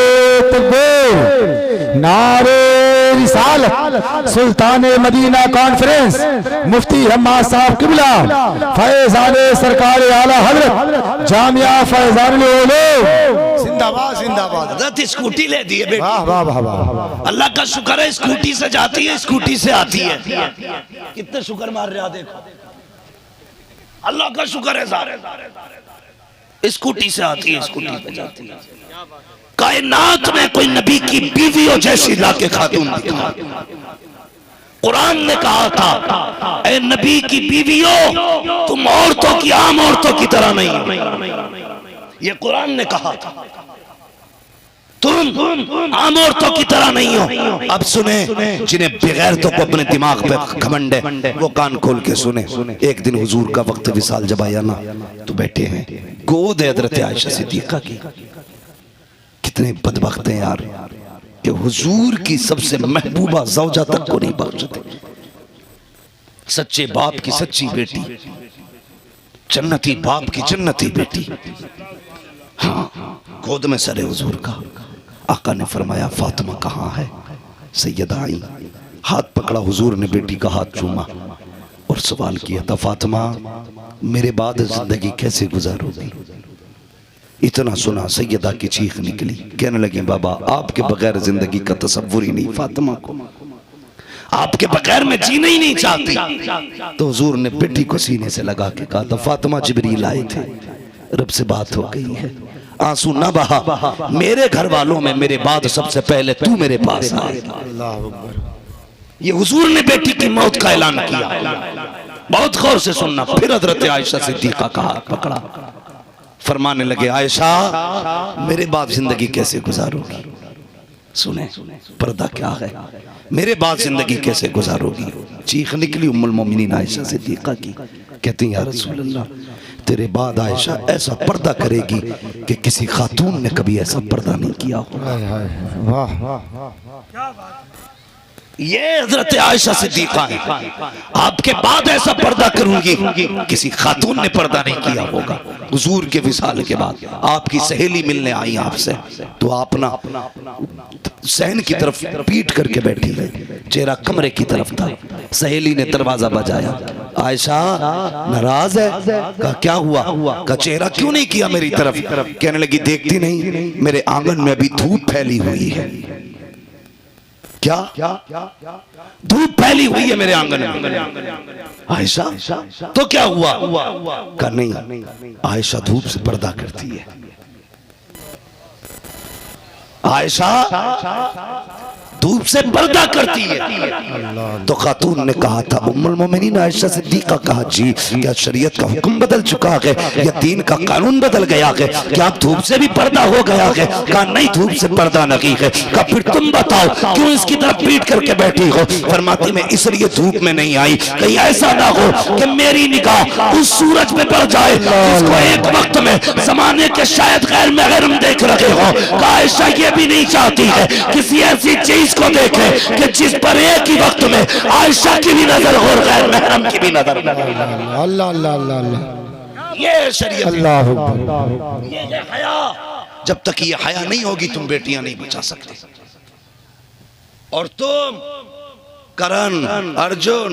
तकबीर, नारे रिसालत, सुल्तान मदीना कॉन्फ्रेंस मुफ्ती हम्माद साहब किबला, फैज़ाने सरकार आला हजरत जामिया फैज़ानुल उलूम जिंदाबाद जिंदाबाद। हज़रत स्कूटी ले दी है बेटी, वाह वाह वाह वाह, अल्लाह का शुक्र है, स्कूटी से जाती है, स्कूटी से आती है। कितने शुक्र मार रहे हो, देखो अल्लाह का शुक्र है, सारे स्कूटी से आती है, स्कूटी पे जाती है। कायनात में कोई नबी की बीवियों जैसी लाके खातून दिखा। कुरान ने कहा था, ए नबी की बीवियों तुम औरतों की आम औरतों की तरह नहीं हो। ये कुरान ने कहा था, तुम आम औरतों की तरह नहीं हो। अब सुने, जिन्हें बेगैरतों को अपने दिमाग पे घमंड है वो कान खोल के सुने। एक दिन हुजूर का वक्त विसाल जब आया ना, तो बैठे हैं गोद हज़रत आयशा सिद्दीक़ा की। कितने बदबख्त हैं यार कि हुजूर की सबसे महबूबा ज़ौजा तक को नहीं बख्शते। सच्चे बाप की सच्ची बेटी, जन्नती बाप की जन्नती बेटी, हाँ गोद में सरे हुजूर का। आका ने फरमाया फातिमा कहाँ है? सैयदा आई, हाथ पकड़ा, हुजूर ने बेटी का हाथ चूमा और सवाल किया था, फातिमा मेरे बाद जिंदगी कैसे गुजारोगी? इतना सुना सैयदा की चीख निकली, कहने लगी बाबा आपके बगैर जिंदगी का तसव्वुर ही नहीं, फातिमा को आपके बगैर मैं जीना ही नहीं चाहती। तो हुजूर ने बेटी को सीने से लगा के कहा था, फातिमा जिब्रील आए थे, रब से बात हो गई है, आंसू ना बहा, मेरे घर वालों में मेरे बाद सबसे पहले तू मेरे पास आए। ये हुजूर ने बेटी की मौत का ऐलान किया। बहुत गौर से सुनना। फिर हज़रत आयशा सिद्दीक़ा का हाथ पकड़ा, फरमाने लगे आयशा मेरे बाद जिंदगी कैसे गुजारोगी? सुने पर्दा क्या है, मेरे बाद जिंदगी कैसे गुजारोगी? चीख निकली उम्मुल मोमिनीन आयशा सिद्दीक़ा की, कहती या रसूल अल्लाह तेरे बाद आयशा ऐसा पर्दा करेगी कि किसी खातून ने कभी ऐसा पर्दा नहीं किया होगा। ये हज़रत आयशा सिद्दीक़ा है, आपके बाद ऐसा पर्दा करूंगी किसी खातून ने पर्दा नहीं किया होगा। हुजूर के विसाल के बाद आपकी सहेली मिलने आई आपसे, तो आप ना सहन की तरफ पीट करके बैठी है, चेहरा कमरे की तरफ था। सहेली ने दरवाजा बजाया, आयशा नाराज है? कहा क्या हुआ? का चेहरा क्यों नहीं किया मेरी तरफ? कहने लगी देखती नहीं मेरे आंगन में अभी धूप फैली हुई है। क्या धूप फैली हुई है मेरे आंगन में? आयशा तो क्या हुआ? का नहीं, आयशा धूप से पर्दा करती है। आयशा धूप से पर्दा करती है। तो खातून ने कहा था, उम्मुल मोमिनीन आयशा सिद्दीक़ा कहा जी क्या शरीयत का हुक्म बदल चुका है या दीन का कानून बदल गया है? क्या आप धूप से भी पर्दा हो गया है? कहा नहीं धूप से पर्दा नहीं है। कहा फिर तुम बताओ क्यों इसकी तरफ पीट करके बैठी हो? फरमाती मैं इसलिए धूप में नहीं आई, कहीं ऐसा ना हो कि मेरी निगाह उस सूरज में पड़ जाए जिसको एक वक्त में जमाने के शायद गैर महरम देख रहे हो। कहा आयशा ये भी नहीं चाहती है किसी ऐसी चीज को देखे कि जिस पर एक ही वक्त में आयशा की भी नजर हो और गैर महरम की भी नजर। अल्लाह अल्लाह अल्लाह, ये शरीयत, अल्लाह ये हया। जब तक ये हया नहीं होगी तुम बेटियां नहीं बचा सकते। और तुम करण, अर्जुन,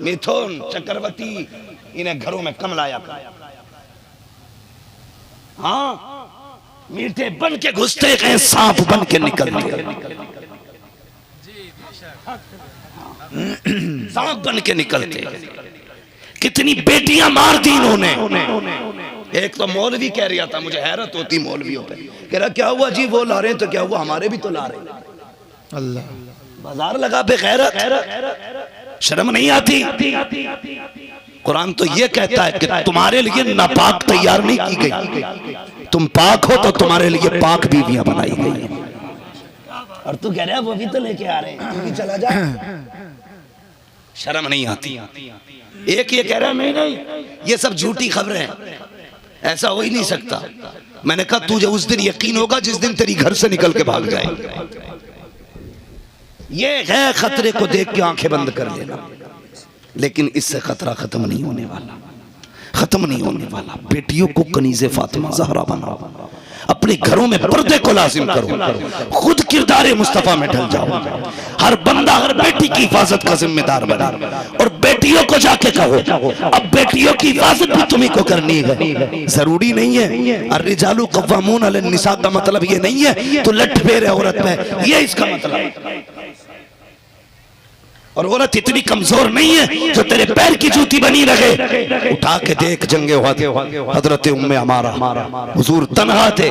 मिथुन, चक्रवर्ती इन्हें घरों में कम लाया कर। हाँ मीठे बन के घुसते गए, सांप बन के निकलते, सांप बन के निकलते। कितनी बेटियां मार दी इन्होंने। एक तो मौलवी कह रहा था, मुझे हैरत होती मौलवियों पे, कह रहा क्या हुआ जी वो ला रहे हैं तो क्या हुआ, हमारे भी तो ला रहे हैं। अल्लाह बाजार लगा पे गैरत। शर्म नहीं आती? कुरान तो ये कहता है कि तुम्हारे लिए नापाक तैयार नहीं की गई, तुम पाक हो तो तुम्हारे लिए पाक बीवियां बनाई गई। और तू कह रहा है वो भी तो लेके आ रहे हैं, तू भी चला जा। शर्म नहीं आती? एक ये कह रहा है नहीं नहीं ये सब झूठी खबरें हैं, ऐसा हो ही नहीं सकता। मैंने कहा तुझे उस दिन यकीन होगा जिस दिन तेरी घर से निकल के भाग जाए। ये है खतरे को देख के आंखें बंद कर लेना, लेकिन इससे खतरा खत्म नहीं होने वाला, खत्म नहीं होने वाला। बेटियों को कनीज़े फातिमा ज़हरा बनाओ, अपने घरों में पर्दे को लाजिम करो, खुद किरदारे मुस्तफा में ढल जाओ। हर बंदा हर बेटी की हिफाजत का जिम्मेदार बने, और बेटियों को जाके कहो अब बेटियों की हिफाजत भी तुम्ही को करनी है। जरूरी नहीं है अर्रिजालु कव्वामून अलन निसा का मतलब ये नहीं है तो लठ फेर है औरत पे, ये इसका मतलब है। और औरत इतनी कमजोर नहीं है जो तेरे पैर की जूती बनी रहे। उठा के देख जंगे हजरत उम्मे अमारा, हुजूर तन्हा थे,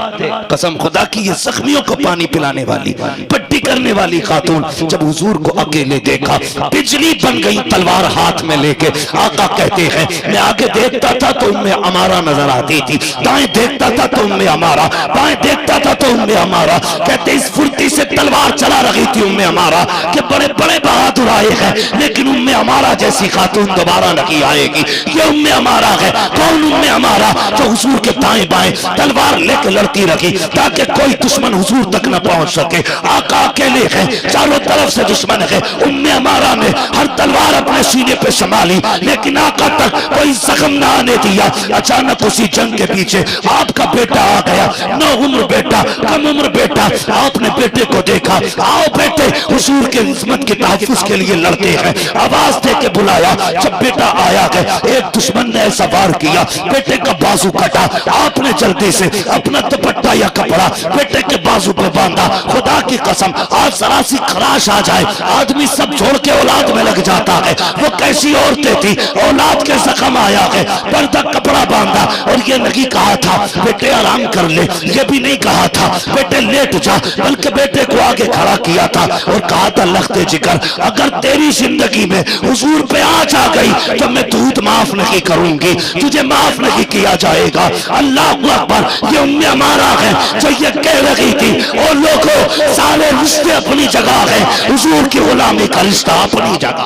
कसम खुदा की ये जख्मियों को पानी पिलाने वाली, पट्टी करने वाली खातून जब हुजूर को अकेले देखा बिजली बन गई तलवार हाथ में लेके। आका कहते हैं मैं आगे देखता था तो उम्मे अमारा नजर आती थी, दाएं देखता था तो उम्मे अमारा, बाएं देखता था तो उम्मे अमारा। कहते इस फुर्ती से तलवार चला रही थी उम्मे अमारा कि बड़े बड़े बहादुर आए है, लेकिन उम्मे अमारा जैसी खातून दोबारा नहीं आएगी। ये उम्मे अमारा है। कौन उम्मे अमारा? जो हुजूर के दाएं बाएं तलवार लेकर लड़ती रही ताकि कोई दुश्मन हुजूर तक न पहुंच सके। आका अकेले है, चारों तरफ से दुश्मन है। उम्मे अमारा ने हर तलवार अपने सीने पे संभाली, लेकिन आका तक कोई जख्म न आने दिया। अचानक उसी जंग के पीछे आपका बेटा आ गया, नौ उम्र बेटा, कम उम्र बेटा। आपने बेटे को देखा, आओ बेटे हुजूर के इज्जत के तहफ्फुज के लिए लड़ते हैं। आवाज दे के बुलाया, जब बेटा आया है एक दुश्मन ने ऐसा वार किया, बेटे का बाजू कटा। आपने जल्दी से अपना दुपट्टा या कपड़ा बेटे के बाजू पे बांधा। खुदा की कसम आज जरा सी खराश आ जाए आदमी सब छोड़ के औलाद में लग जाता है। वो कैसी औरतें थी, औलाद के जख्म आया है, पर्दा कपड़ा बांधा। और ये नहीं कहा था बेटे आराम कर ले, ये भी नहीं कहा था बेटे लेट जा, बल्कि बेटे को आगे खड़ा किया था और कहा था लखते जिगर अगर तेरी जिंदगी में हुजूर पे आँच आ गई तो मैं दूध माफ नहीं करूंगी, तुझे माफ नहीं किया जाएगा। अल्लाह अकबर। ये उम्मे अमारा है जो ये कह रही थी और लोगों सारे रिश्ते अपनी जगह है, हुजूर की गुलामी का रिश्ता अपनी जगह।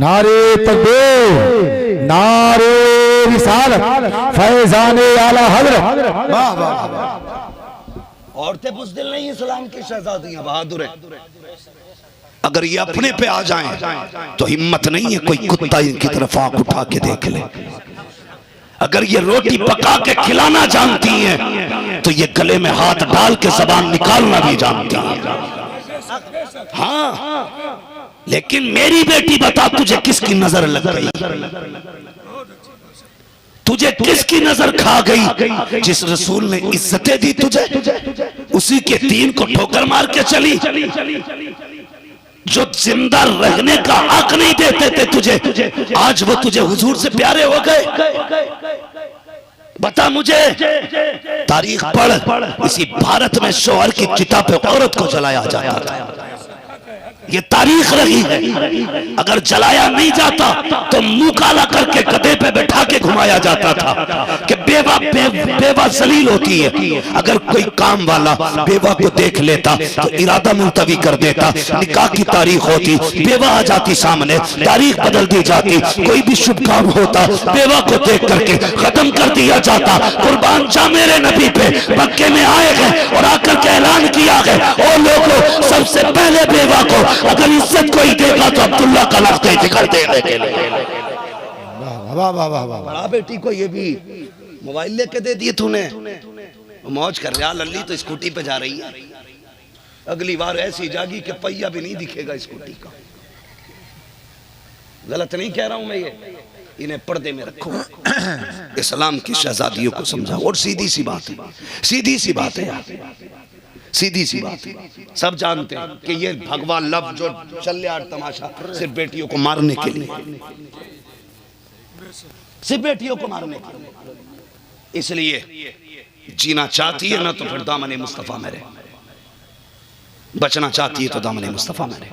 नारे तकबीर, नारे रिसालत, फैजाने आला हज़रत। वाह वाह। औरतें बुज़दिल नहीं, इस्लाम की शहजादियां बहादुर है। अगर ये अपने पे आ जाएं तो हिम्मत नहीं है कोई कुत्ता इनकी तरफ आंख उठा के देख ले। अगर ये रोटी पका के खिलाना जानती हैं तो ये गले में हाथ डाल के जबान निकालना भी जानती हैं। हाँ, लेकिन मेरी बेटी बता तुझे किसकी नजर लग गई, तुझे किसकी नजर खा गई? जिस रसूल ने इज्जतें दी तुझे, उसी के दीन को ठोकर मार के चली। जो जिंदा रहने का हक नहीं देते थे तुझे, आज वो तुझे हुजूर से प्यारे हो गए। बता मुझे, तारीख पढ़, इसी भारत में शोहर की चिता पे औरत को जलाया जाता था। ये तारीख रही है। अगर जलाया नहीं जाता तो मुंह काला करके गधे पे बैठा के घुमाया जाता था कि बेवा बेवा जलील होती है। अगर कोई काम वाला बेवा को देख लेता तो इरादा मुलतवी कर देता, निकाह की तारीख होती, बेवा आ जाती सामने, तारीख बदल दी जाती। कोई भी शुभ काम होता बेवा को देख करके खत्म कर दिया जाता। कुर्बान जा मेरे नबी पे, मक्के में आए हैं और आकर के ऐलान किया है और लोगों सबसे पहले बेवा को अगर इज्जत कोई देगा तो अब्दुल्ला का लफ्ज़ जिक्र देने के लिए। वाह वाह वाह वाह। बड़ा बेटी को ये भी मोबाइल लेके दे दिए तूने, मौज कर रहा। लल्ली तो स्कूटी पे जा रही है, अगली बार ऐसी जागी कि पहिया भी नहीं दिखेगा स्कूटी का। गलत नहीं कह रहा हूं मैं, ये इन्हें पर्दे में रखो, इस्लाम की शहजादियों को समझाओ। और सीधी सी बात है, सीधी सी बात है यार, सीधी सी बात है। सब जानते हैं कि ये भगवा लफ्ज़ जो चल रहा है तमाशा सिर्फ बेटियों को मारने के लिए, सिर्फ बेटियों को मारने के लिए। इसलिए जीना चाहती है ना तो फिर दामन मुस्तफा में रहे, बचना चाहती है तो दामन मुस्तफा में रहे।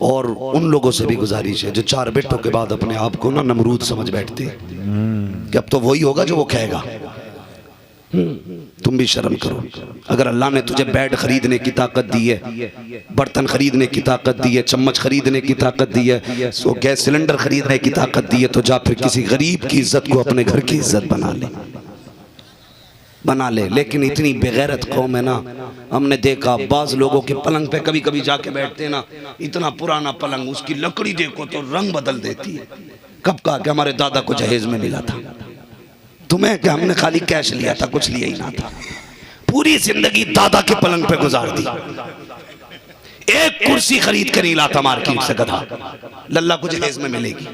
और उन लोगों से भी गुजारिश है जो 4 बेटों के बाद अपने आप को ना नमरूद समझ बैठते कि अब तो वही होगा जो वो कहेगा। तुम भी शर्म करो। अगर अल्लाह ने तुझे बेड खरीदने की ताकत दी है, बर्तन खरीदने की ताकत दी है, चम्मच खरीदने की ताकत दी है, गैस सिलेंडर खरीदने की ताकत दी है, तो जा फिर किसी गरीब की इज्जत को अपने घर की इज्जत बना ले। लेकिन इतनी बेगैरत कौम है ना, हमने देखा बाज लोगों के पलंग पे कभी कभी जाके बैठते ना, इतना पुराना पलंग, उसकी लकड़ी देखो तो रंग बदल देती है। कब कहा कि हमारे दादा को जहेज में मिला था, तुम्हें क्या हमने खाली कैश लिया था, कुछ लिया ही ना था। पूरी जिंदगी दादा के पलंग पे गुजार दी। एक कुर्सी खरीद कर नहीं लाता मार्केट से गधा, लल्ला को जहेज में मिलेगी।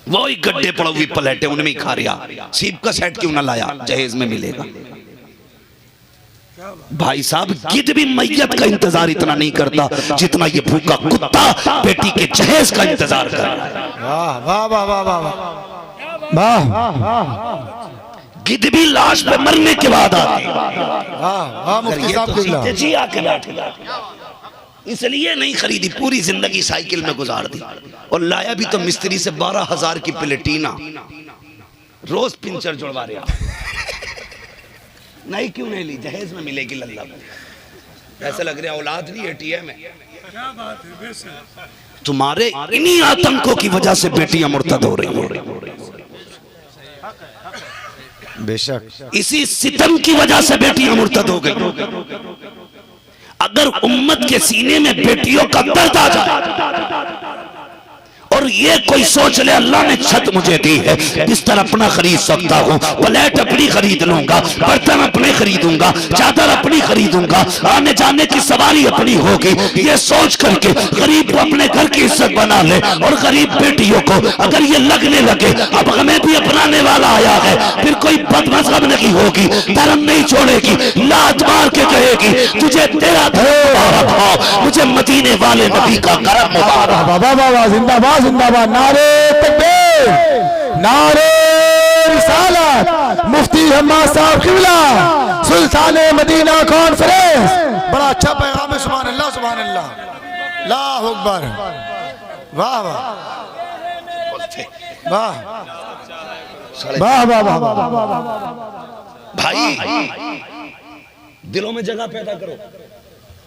वही गड्ढे पड़े हुई प्लेटें उनमें ही खा रहा, सीप का सेट क्यों ना लाया, जहेज में मिलेगा। भाई साहब गिद्ध भी मैयत का इंतजार इतना नहीं करता जितना ये भूखा कुत्ता बेटी के जहेज का इंतजार कर रहा है। वाह वाह वाह वाह वाह वाह। गिद्ध भी लाश पे मरने के बाद आते हैं। वाह मुफ्ती साहब जी आके बैठेगा। इसलिए नहीं खरीदी, पूरी जिंदगी साइकिल में गुजार दी। और लाया भी तो मिस्त्री से 12,000 की प्लेटीना, रोज पिंचर जुड़वा रहा। नहीं क्यों नहीं ली, जहेज में मिलेगी लल्ला को। ऐसा लग रहा औलाद नहीं एटीएम है। क्या बात है, तुम्हारे इन्हीं आतंकों की वजह से बेटियां मुर्तद हो रही हैं। बेशक इसी सितम की वजह से बेटियां मुर्तद हो गई। अगर उम्मत के सीने में बेटियों का दर्द आ जाए और ये कोई सोच ले अल्लाह ने छत मुझे दी है, बिस्तर अपना खरीद सकता हूँ, प्लेट अपनी खरीद लूंगा, बर्तन अपने खरीदूंगा, चादर अपनी खरीदूंगा, आने जाने की सवारी अपनी होगी, ये सोच करके गरीब को अपने घर की इज्जत बना ले। और गरीब बेटियों को अगर ये लगने लगे अब हमें भी अपनाने वाला आया है, फिर कोई बदमज़हब नहीं होगी, धर्म नहीं छोड़ेगी, लात मार के कहेगी तुझे तेरा धर्म मुबारक हो, मुझे मदीने वाले नबी का करम मुबारक। बाबा बाबा जिंदाबाद जिंदाबाद, नारे तकबीर, नारे रिसालत, मुफ्ती हम्माद साहब क़िबला, सुल्ताने मदीना कॉन्फ्रेंस। बड़ा अच्छा पैगाम है, सुभान अल्लाह सुभान अल्लाह, अल्लाहु अकबर। वाह वाह वाह वाह वाह वाह। भाई दिलों में जगह पैदा करो,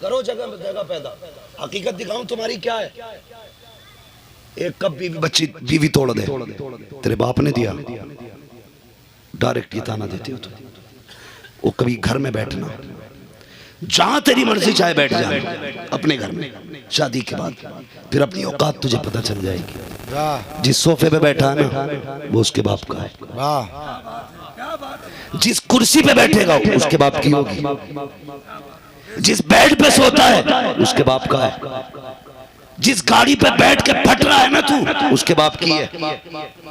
करो जगह पैदा। हकीकत दिखाऊं तुम्हारी क्या है। एक कब बीवी तोड़ दे, तेरे बाप ने दिया, डायरेक्ट ये ताना देते हो। वो कभी घर में बैठना, जहां तेरी मर्जी चाहे बैठ जाना अपने घर में, शादी के बाद फिर अपनी औकात तुझे पता चल जाएगी। जिस सोफे पे बैठा है ना वो उसके बाप का है, जिस कुर्सी पे बैठेगा उसके बाप की होगी, जिस बेड पे सोता है उसके बाप का है, जिस गाड़ी पे बैठ के फट रहा है ना तू उसके बाप की है।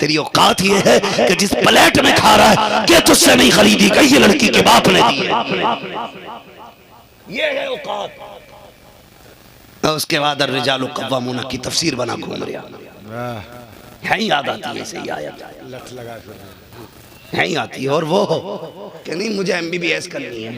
तेरी औकात ये है कि जिस प्लेट में खा रहा है कि तुझसे नहीं खरीदी गई, ये लड़की के बाप ने दी है, ये है औकात। उसके बाद अर्रिजालु क़व्वामून की तफसीर बना घूम रहा है, याद आती है सही आयत है ही आती है। और वो कि नहीं मुझे MBBS करनी है।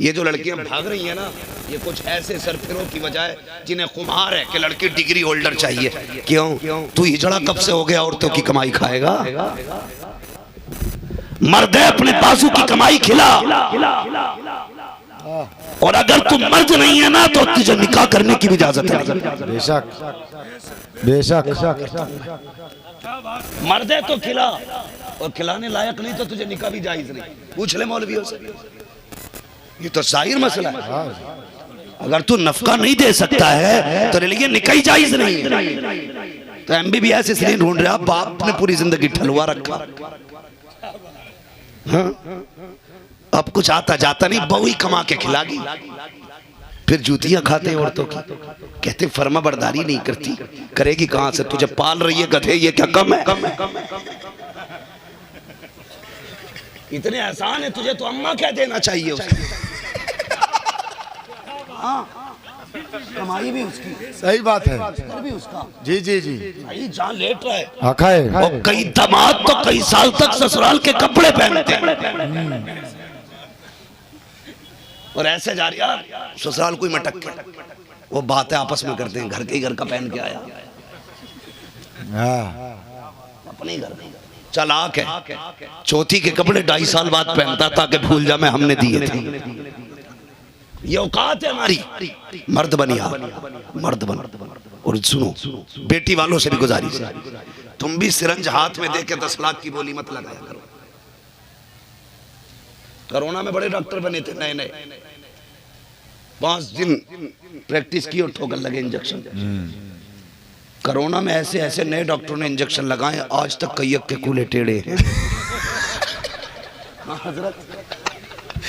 ये जो लड़कियां भाग रही हैं ना, ये कुछ ऐसे सरफिरों की वजह जिन्हें खुमार है कि लड़की डिग्री होल्डर चाहिए। क्यों? तू हिजड़ा कब से हो गया औरतों की कमाई खाएगा? मर्द है अपने बाजू की कमाई खिला। और अगर तू मर्द नहीं है ना तो तुझे निकाह करने की भी इजाजत है। बेशक बेशक मर्द है तो खिला, और खिलाने लायक नहीं तो तुझे निकाह भी जायज नहीं। पूछ ले मौलवियों से, ये तो जाहिर मसला है। अगर तू नफका नहीं दे सकता है तो लिए निकाह जायज नहीं है। तो MBBS इसलिए ढूंढ रहा, बाप ने पूरी जिंदगी ठलवा रखा। हाँ? अब कुछ आता जाता नहीं, बहू ही कमा के खिलागी, फिर जूतियां खाते हैं औरतों की। कहते फर्मा बरदारी नहीं करती, करेगी कहां से? तुझे पाल रही है गधे, ये क्या कम है? इतने आसान है, तुझे तो अम्मा कह देना चाहिए उसकी। कमाई भी उसकी, सही बात है, भी उसका। जी जी जी, भाई जहाँ लेट रहा है। और कई दामाद तो कई साल तक ससुराल के कपड़े पहनते हैं और ऐसे जा रही यार ससुराल कोई मटक के वो बातें आपस में करते हैं, घर के ही घर का पहन के आया, अपने घर का चालाक है। चौथी के कपड़े 2.5 साल बाद पहनता ताकि भूल जा मैं हमने दिए थे। ये औकात है हमारी। मर्द बनिया, मर्द बन। और सुनो, बेटी वालों से भी गुजारिश है, तुम भी सिरंज हाथ में देके 10 लाख की बोली मत लगाया करो। कोरोना में बड़े डॉक्टर बने थे नए नए, 5 दिन प्रैक्टिस की और ठोकर लगे इंजेक्शन। कोरोना में ऐसे ऐसे नए डॉक्टरों ने इंजेक्शन लगाए, आज तक कैयक के कूले टेढ़े हैं।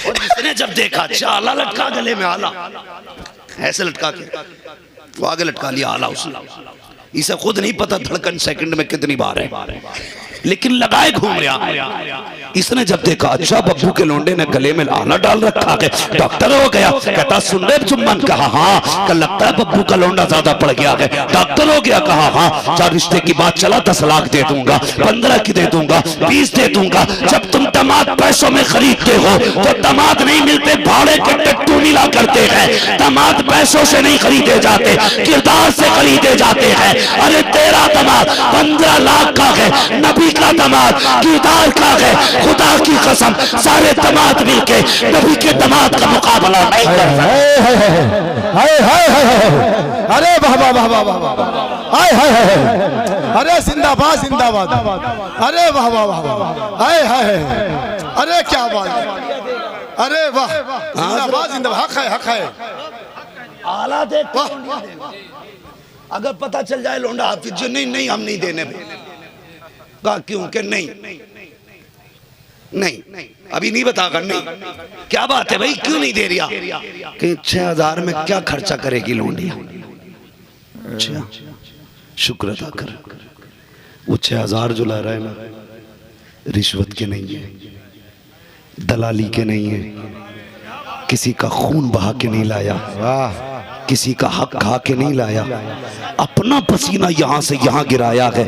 और जिसने जब देखा आला लटका गले में, आला ऐसे लटका के वो आगे लटका लिया आला उसने। इसे खुद नहीं पता धड़कन सेकंड में कितनी बार है, लेकिन लगाए घूम रहा। इसने जब देखा अच्छा बब्बू के लोंडे ने गले में आला डाल रखा है, डॉक्टर हो गया। कहता सुन ले जुम्मन, कहा हाँ, कल लगता है बब्बू का लोंडा ज्यादा पड़ गया है। डॉक्टर हो गया, कहा हाँ, 4 रिश्ते की बात चला, 10 लाख दे दूंगा, 15 की दे दूंगा, 20 दे दूंगा। जब तुम दामाद पैसों में खरीदते हो तो दामाद नहीं मिलते, भाड़े के टट्टू मिला करते हैं। दामाद पैसों से नहीं खरीदे जाते, किरदार से खरीदे जाते हैं। अरे तेरा दामाद 15 लाख का है, नबी का दामाद किरदार का है। खुदा की कसम सारे दामाद मिलके नबी के दामाद का मुकाबला नहीं कर सकते। अरे वाह वाह वाह वाह वाह, हाय हाय हाय, अरे जिंदाबाद जिंदाबाद, अरे वाह वाह वाह, हाय हाय, अरे क्या बात, अरे वाह, जिंदाबाद जिंदाबाद, हक है हक है। आला देख, अगर पता चल जाए लोंडा हाफिज जी नहीं नहीं हम नहीं देने पे, कहा क्यों कि नहीं नहीं अभी नहीं बताकर, नहीं क्या बात है भाई क्यों नहीं दे रिया? कि 6000 में क्या खर्चा करेगी लोंडिया? अच्छा शुक्र अदा कर, वो 6000 जो ला रहा है ना, रिश्वत के नहीं है, दलाली के नहीं है, किसी का खून बहा के नहीं लाया, किसी का हक खा के नहीं लाया, अपना पसीना यहां से यहां गिराया है,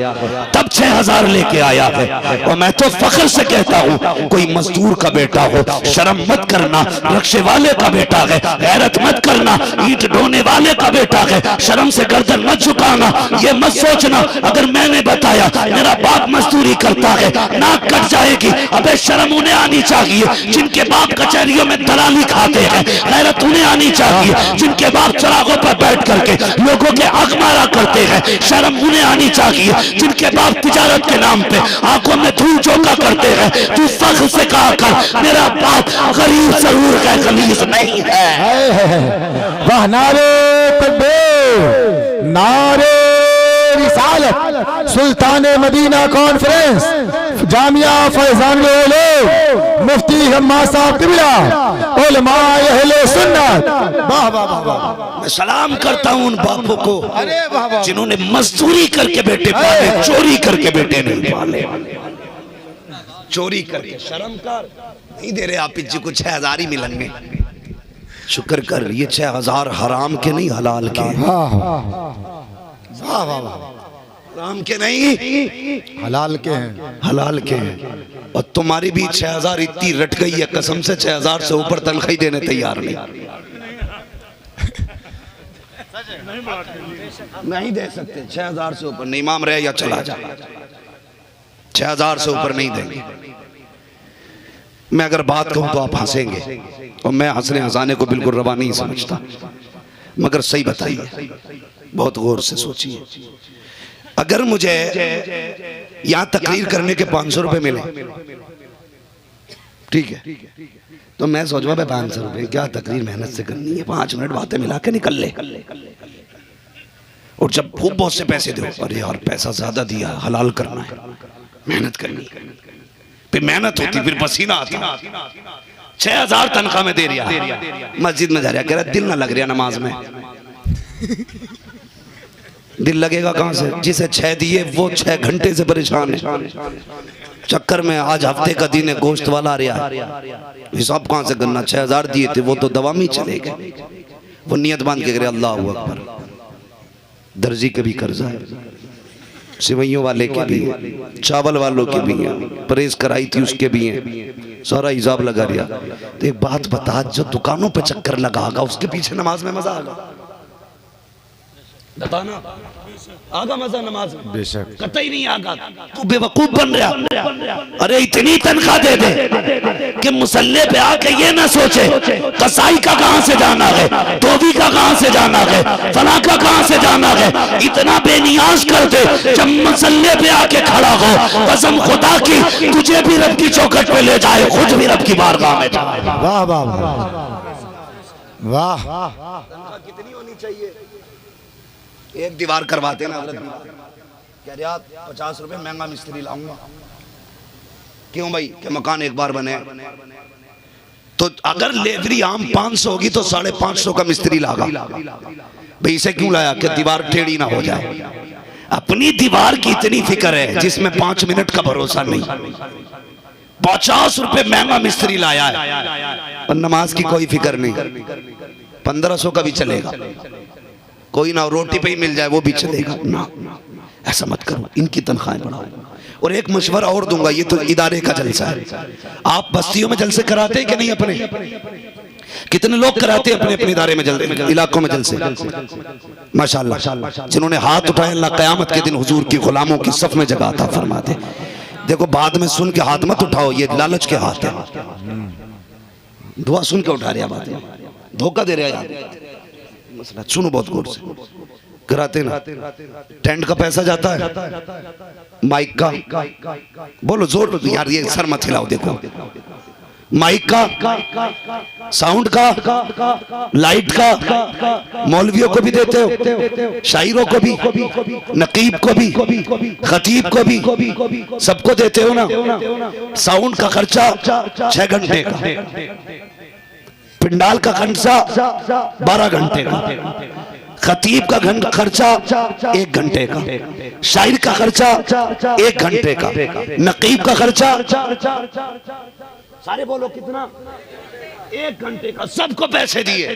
तब 6000 लेके आया है। और मैं तो फख्र से कहता हूं, कोई मजदूर का बेटा हो, शर्म मत करना, रक्शे वाले का बेटा है, गैरत मत करना, ईंट ढोने वाले का बेटा है, शर्म से गर्दन मत झुकाना। ये मत सोचना अगर मैंने बताया मेरा बाप मजदूरी करता है नाक कट जाएगी। अबे शर्म उन्हें आनी चाहिए जिनके बाप कचहरियों में दलाली खाते हैं, गैरत उन्हें आनी चाहिए जिनके बाप चरागों पर बैठ करके लोगों के हक मारा करते हैं, शर्म उन्हें आनी चाहिए जिनके बाप तिजारत के नाम पे आंखों में धूल झोंका करते हैं। तू फख्र से कहा कर मेरा बाप गरीब जरूर है, गलीज नहीं है। वाह, नारे तकबीर, नारे रिसालत, सुल्तान मदीना कॉन्फ्रेंस, जामिया फैजान मुफ्ती हम्मा साहब किबला, उलमाए अहले सुन्नत। वाह वाह वाह, मैं सलाम करता हूं उन बापों को जिन्होंने मजदूरी करके बेटे पाले, चोरी करके बेटे नहीं पाले। चोरी करके शर्म कर नहीं दे रहे आप जी को 6000 ही मिलेंगे, शुक्र कर। ये 6000 हराम के नहीं हलाल के, हराम के नहीं हलाल के हैं, हलाल के हैं। और तुम्हारी भी 6000 इतनी रट गई है, कसम से 6000 से ऊपर तनख्वाही देने तैयार नहीं, नहीं दे सकते। 6000 से ऊपर नहीं, इमाम रहे या चला जा, 6000 से ऊपर नहीं देंगे। मैं अगर बात कहूं तो आप हंसेंगे, और मैं हंसने हंसाने को बिल्कुल रवा नहीं समझता, मगर सही बताइए, बहुत गौर से सोचिए। अगर मुझे यहां तकरीर करने के 500 रुपए मिले, ठीक है, तो मैं सोचूंगा भाई 500 रुपए क्या तकरीर मेहनत से करनी है, 5 मिनट बातें मिला के निकल ले। और जब खूब बहुत से पैसे दो, अरे यार पैसा ज्यादा दिया, हलाल करना है, मेहनत करनी, फिर मेहनत होती, फिर पसीना आता। 6000 तनख्वाह में दे रहा, मस्जिद में जा रहा, कह रहा दिल ना लग रहा नमाज में। दिल लगेगा कहां से? जिसे 6 दिए वो 6 घंटे से परेशान है, चक्कर में आज हफ्ते का दिन है, गोश्त वाला आ रहा है, हिसाब कहां से करना? 6000 दिए थे वो तो दवा में चले गए। वो नियत बांध के करे अल्लाह अकबर। दर्जी के भी कर्जा है, सिवैयों वाले के भी है, चावल वालों के भी है, परहेज कराई थी उसके भी है, सारा हिसाब लगा रिया। तो एक बात बता, जो दुकानों पे चक्कर लगागा उसके पीछे नमाज में मजा आगा? बताना आगा मजा नमाज में? बेशक कतई नहीं आगा। तू बेवकूफ बन रहा। अरे इतनी तनख्वाह दे दे कि मुसल्ले पे आके ये ना सोचे कसाई का कहां से जाना है, धोबी का कहां से जाना है, फला का कहां से जाना है। इतना बेनियाज कर दे जब मुसल्ले पे आके खड़ा हो, कसम खुदा की तुझे भी रब की चौखट पे ले जाए, खुद भी रब की बारगाह में जाए। वाह वाह वाह वाह। कितनी होनी चाहिए? एक दीवार करवाते ना हजरत, कह रहे आप 50 रुपए महंगा मिस्त्री लाऊंगा। क्यों भाई? कि मकान एक बार बने। तो अगर लेवरी आम 500 होगी तो 550 का मिस्त्री लागा। भाई इसे क्यों लाया? कि दीवार टेढ़ी ना हो जाए। अपनी दीवार की इतनी फिक्र है जिसमें 5 मिनट का भरोसा नहीं। 50 रुपए महंगा मिस्त्री लाया है और नमाज की कोई फिक्र नहीं। 1500 का भी चलेगा, कोई ना रोटी पे ही मिल जाए वो भी चलेगा ना। ऐसा मत करो, इनकी तनख्वाहें बढ़ाओ। और एक मशवरा और दूंगा, ये तो इदारे का जलसा है। आप बस्तियों में जलसे कराते हैं कि नहीं? अपने कितने लोग कराते हैं अपने अपने इदारे में जलसे, इलाकों में जलसे? माशाअल्लाह। जिन्होंने हाथ उठाए अल्लाह क़यामत के दिन हुजूर की गुलामों की सफ में जगह अता फरमा दे। देखो बाद में सुन के हाथ मत उठाओ, ये लालच के हाथ है। दुआ सुन के उठा रहा, बात धोखा दे रहा है। मसला सुनो बहुत गौर से। कराते ना, टेंट का पैसा जाता है, माइक का, बोलो जोर यार, ये सर मत हिलाओ। देखो माइक का, साउंड का, लाइट का, मौलवियों को भी देते हो, शायरों को भी, नकीब को भी, खतीब को भी, सबको देते हो ना। साउंड का खर्चा 6 घंटे का, पिंडाल का खर्चा 12 घंटे का, खतीब का खर्चा 1 घंटे का, शायर का खर्चा 1 घंटे का, नकीब का खर्चा सारे बोलो कितना? 1 घंटे का। सबको पैसे दिए।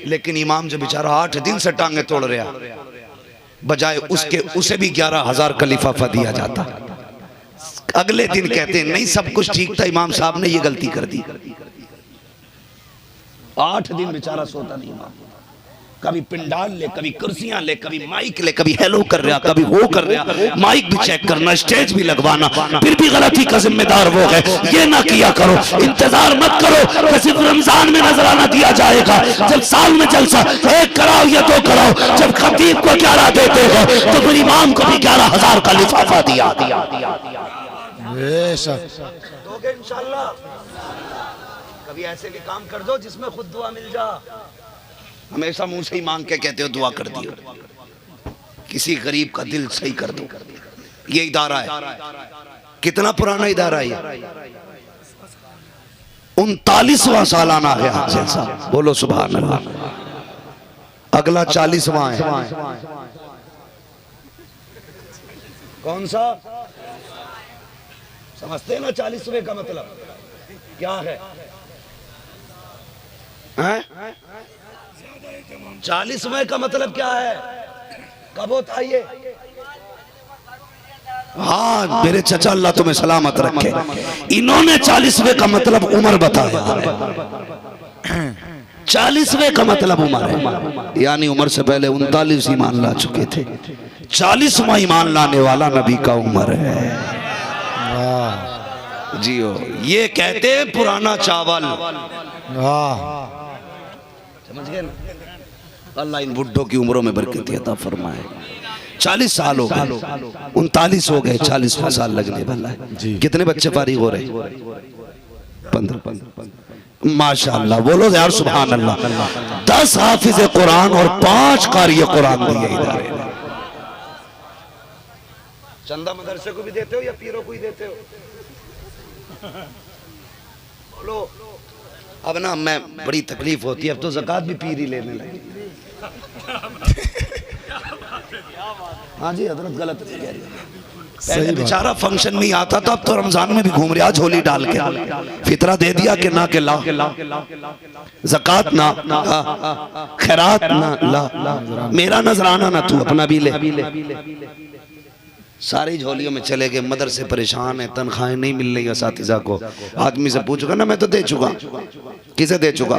लेकिन इमाम जो बेचारा 8 दिन से टांगे तोड़ रहा, बजाय उसके उसे भी 11,000 का लिफाफा दिया जाता। अगले दिन कहते हैं नहीं सब कुछ ठीक था, इमाम साहब ने ये गलती कर दी। 8 दिन बेचारा सोता नहीं इमाम। कभी पिंडाल ले, कभी कुर्सियां ले, कभी माइक ले, कभी हेलो कर रहा, कभी वो कर रहा, माइक भी चेक करना, स्टेज भी लगवाना, फिर भी गलती का जिम्मेदार वो है। ये ना किया करो, इंतजार मत करो कि सिर्फ रमजान में नजराना दिया जाएगा। जब साल में जलसा एक कराओ या 2 कराओ, जब खतीब को 11 देते हो तो फिर इमाम को भी 11,000 का लिफाफा दिया। दोगे इंशाल्लाह। कभी ऐसे भी काम कर दो जिसमें खुद दुआ मिल जा। हमेशा मुंह से ही मांग के कहते हो दुआ कर दियो, किसी गरीब का दिल सही कर दो। ये इदारा है, कितना पुराना इदारा है? 39वां सालाना है आज जैसा। बोलो सुभान अल्लाह। अगला 40वां है। कौन सा? समझते हैं ना 40वें का मतलब क्या है? 40वें का मतलब क्या है? कब होता है ये? हाँ मेरे चचा अल्लाह तुम्हें सलामत रखे, इन्होंने 40वें का मतलब उम्र बताया। 40वें का मतलब उम्र है, यानी उम्र से पहले 39 ईमान ला चुके थे। 40वां ईमान लाने वाला नबी का उम्र है। जियो, ये कहते हैं पुराना चावल। समझ गए ना? अल्लाह इन बुड्ढों की उम्रों में बरकत अता फरमाए। 40 साल हो गए, 39 हो गए, 40वां साल लगने वाला है। कितने बच्चे फारिग हो रहे? 15। माशाअल्लाह, बोलो यार सुभान अल्लाह। 10 हाफिज कुरान और 5 कारी कुरान दिए इधर। चंदा मदरसे को भी देते हो या पीरों को ही देते हो? बोलो। अब ना मैं बड़ी तकलीफ होती है, अब तो ज़कात भी पीर ही लेने लगे। हाँ जी हजरत गलत नहीं कह रही। पहले बेचारा फंक्शन में ही आता था, अब तो रमजान में भी घूम रहा झोली डाल के। फितरा दे दिया कि ना के ला, ज़कात ना, खैरात ना ला, मेरा नजराना ना तू अपना भी ले। सारी झोलियों में चले गए। मदरसे परेशान है, तनख्वाहें नहीं मिल रही असातिज़ा को। आदमी से पूछूंगा ना मैं तो दे चुका। किसे दे चुका?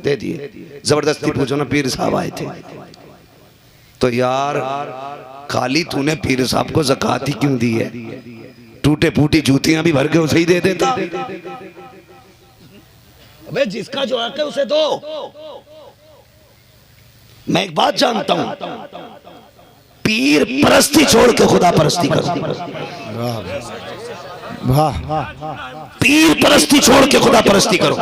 दे दिए। जबरदस्ती पूछो ना, पीर साहब आए थे, तो यार खाली तूने पीर साहब को ज़कात ही क्यों दी है? टूटे फूटी जूतियां भी भर के उसे ही दे देता। अबे जिसका जो हक है उसे दो। मैं एक बात जानता हूं, पीर परस्ती छोड़ के खुदा परस्ती करो। पीर परस्ती छोड़ के खुदा परस्ती करो।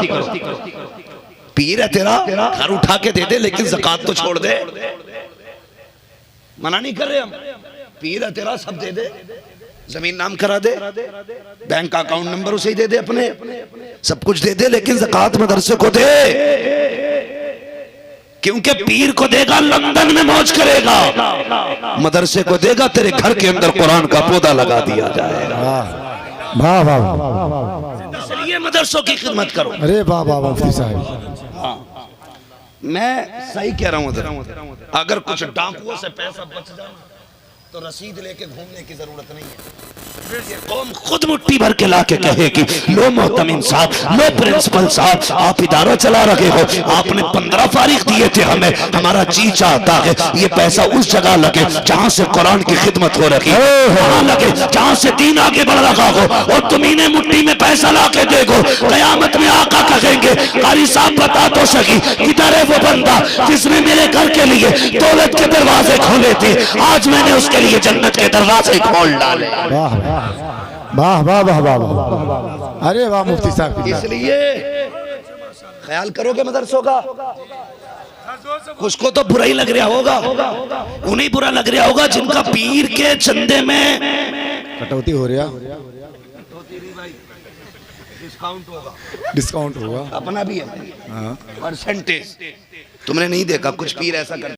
पीर है तेरा, घर उठा के दे दे, लेकिन ज़कात तो छोड़ दे। मना नहीं कर रहे हम। पीर है तेरा, सब दे दे, जमीन नाम करा दे, बैंक का अकाउंट नंबर उसे ही दे दे, अपने सब कुछ दे दे, लेकिन ज़कात मदरसे को दे। क्योंकि पीर को देगा लंदन में मौज करेगा, मदरसे को देगा तेरे घर के अंदर कुरान का पौधा लगा दिया जाएगा। वाह वाह, इसलिए मदरसों की खिदमत करो। अरे वाह वाह मुफ्ती साहब, मैं सही कह रहा हूं। अगर कुछ डाकुओं से पैसा बच जाए तो रसीद लेके घूमने की जरूरत नहीं है। ये कौम खुद मुट्ठी भर के लाके कहे कि लो मोहतमिम साहब, लो प्रिंसिपल साहब, आप इदारा चला रहे हो, आपने 15 फारिग दिए थे हमें, हमारा जी चाहता है ये पैसा उस जगह लगे जहां से कुरान की खिदमत हो रही है, वहां लगे जहां से दीन आगे बढ़ रहा हो, और तुम इन्हें मुट्ठी में पैसा लाके देखो। कयामत में आका कहेंगे कारी साहब बता तो सकी किधर है वो बंदा जिसने मेरे घर के लिए दौलत के दरवाजे खोले थे, आज मैंने उसके लिए जन्नत के दरवाजे खोल डाले। वाह वाह वाह वाह वाह, अरे वाह मुफ्ती साहब। इसलिए ख्याल करोगे मदरसों का। कुछ को तो बुरा ही लग रहा होगा, उन्हें बुरा लग रहा होगा जिनका पीर के चंदे में कटौती हो रहा, डिस्काउंट होगा, अपना भी है परसेंटेज। तुमने नहीं देखा कुछ पीर ऐसा कर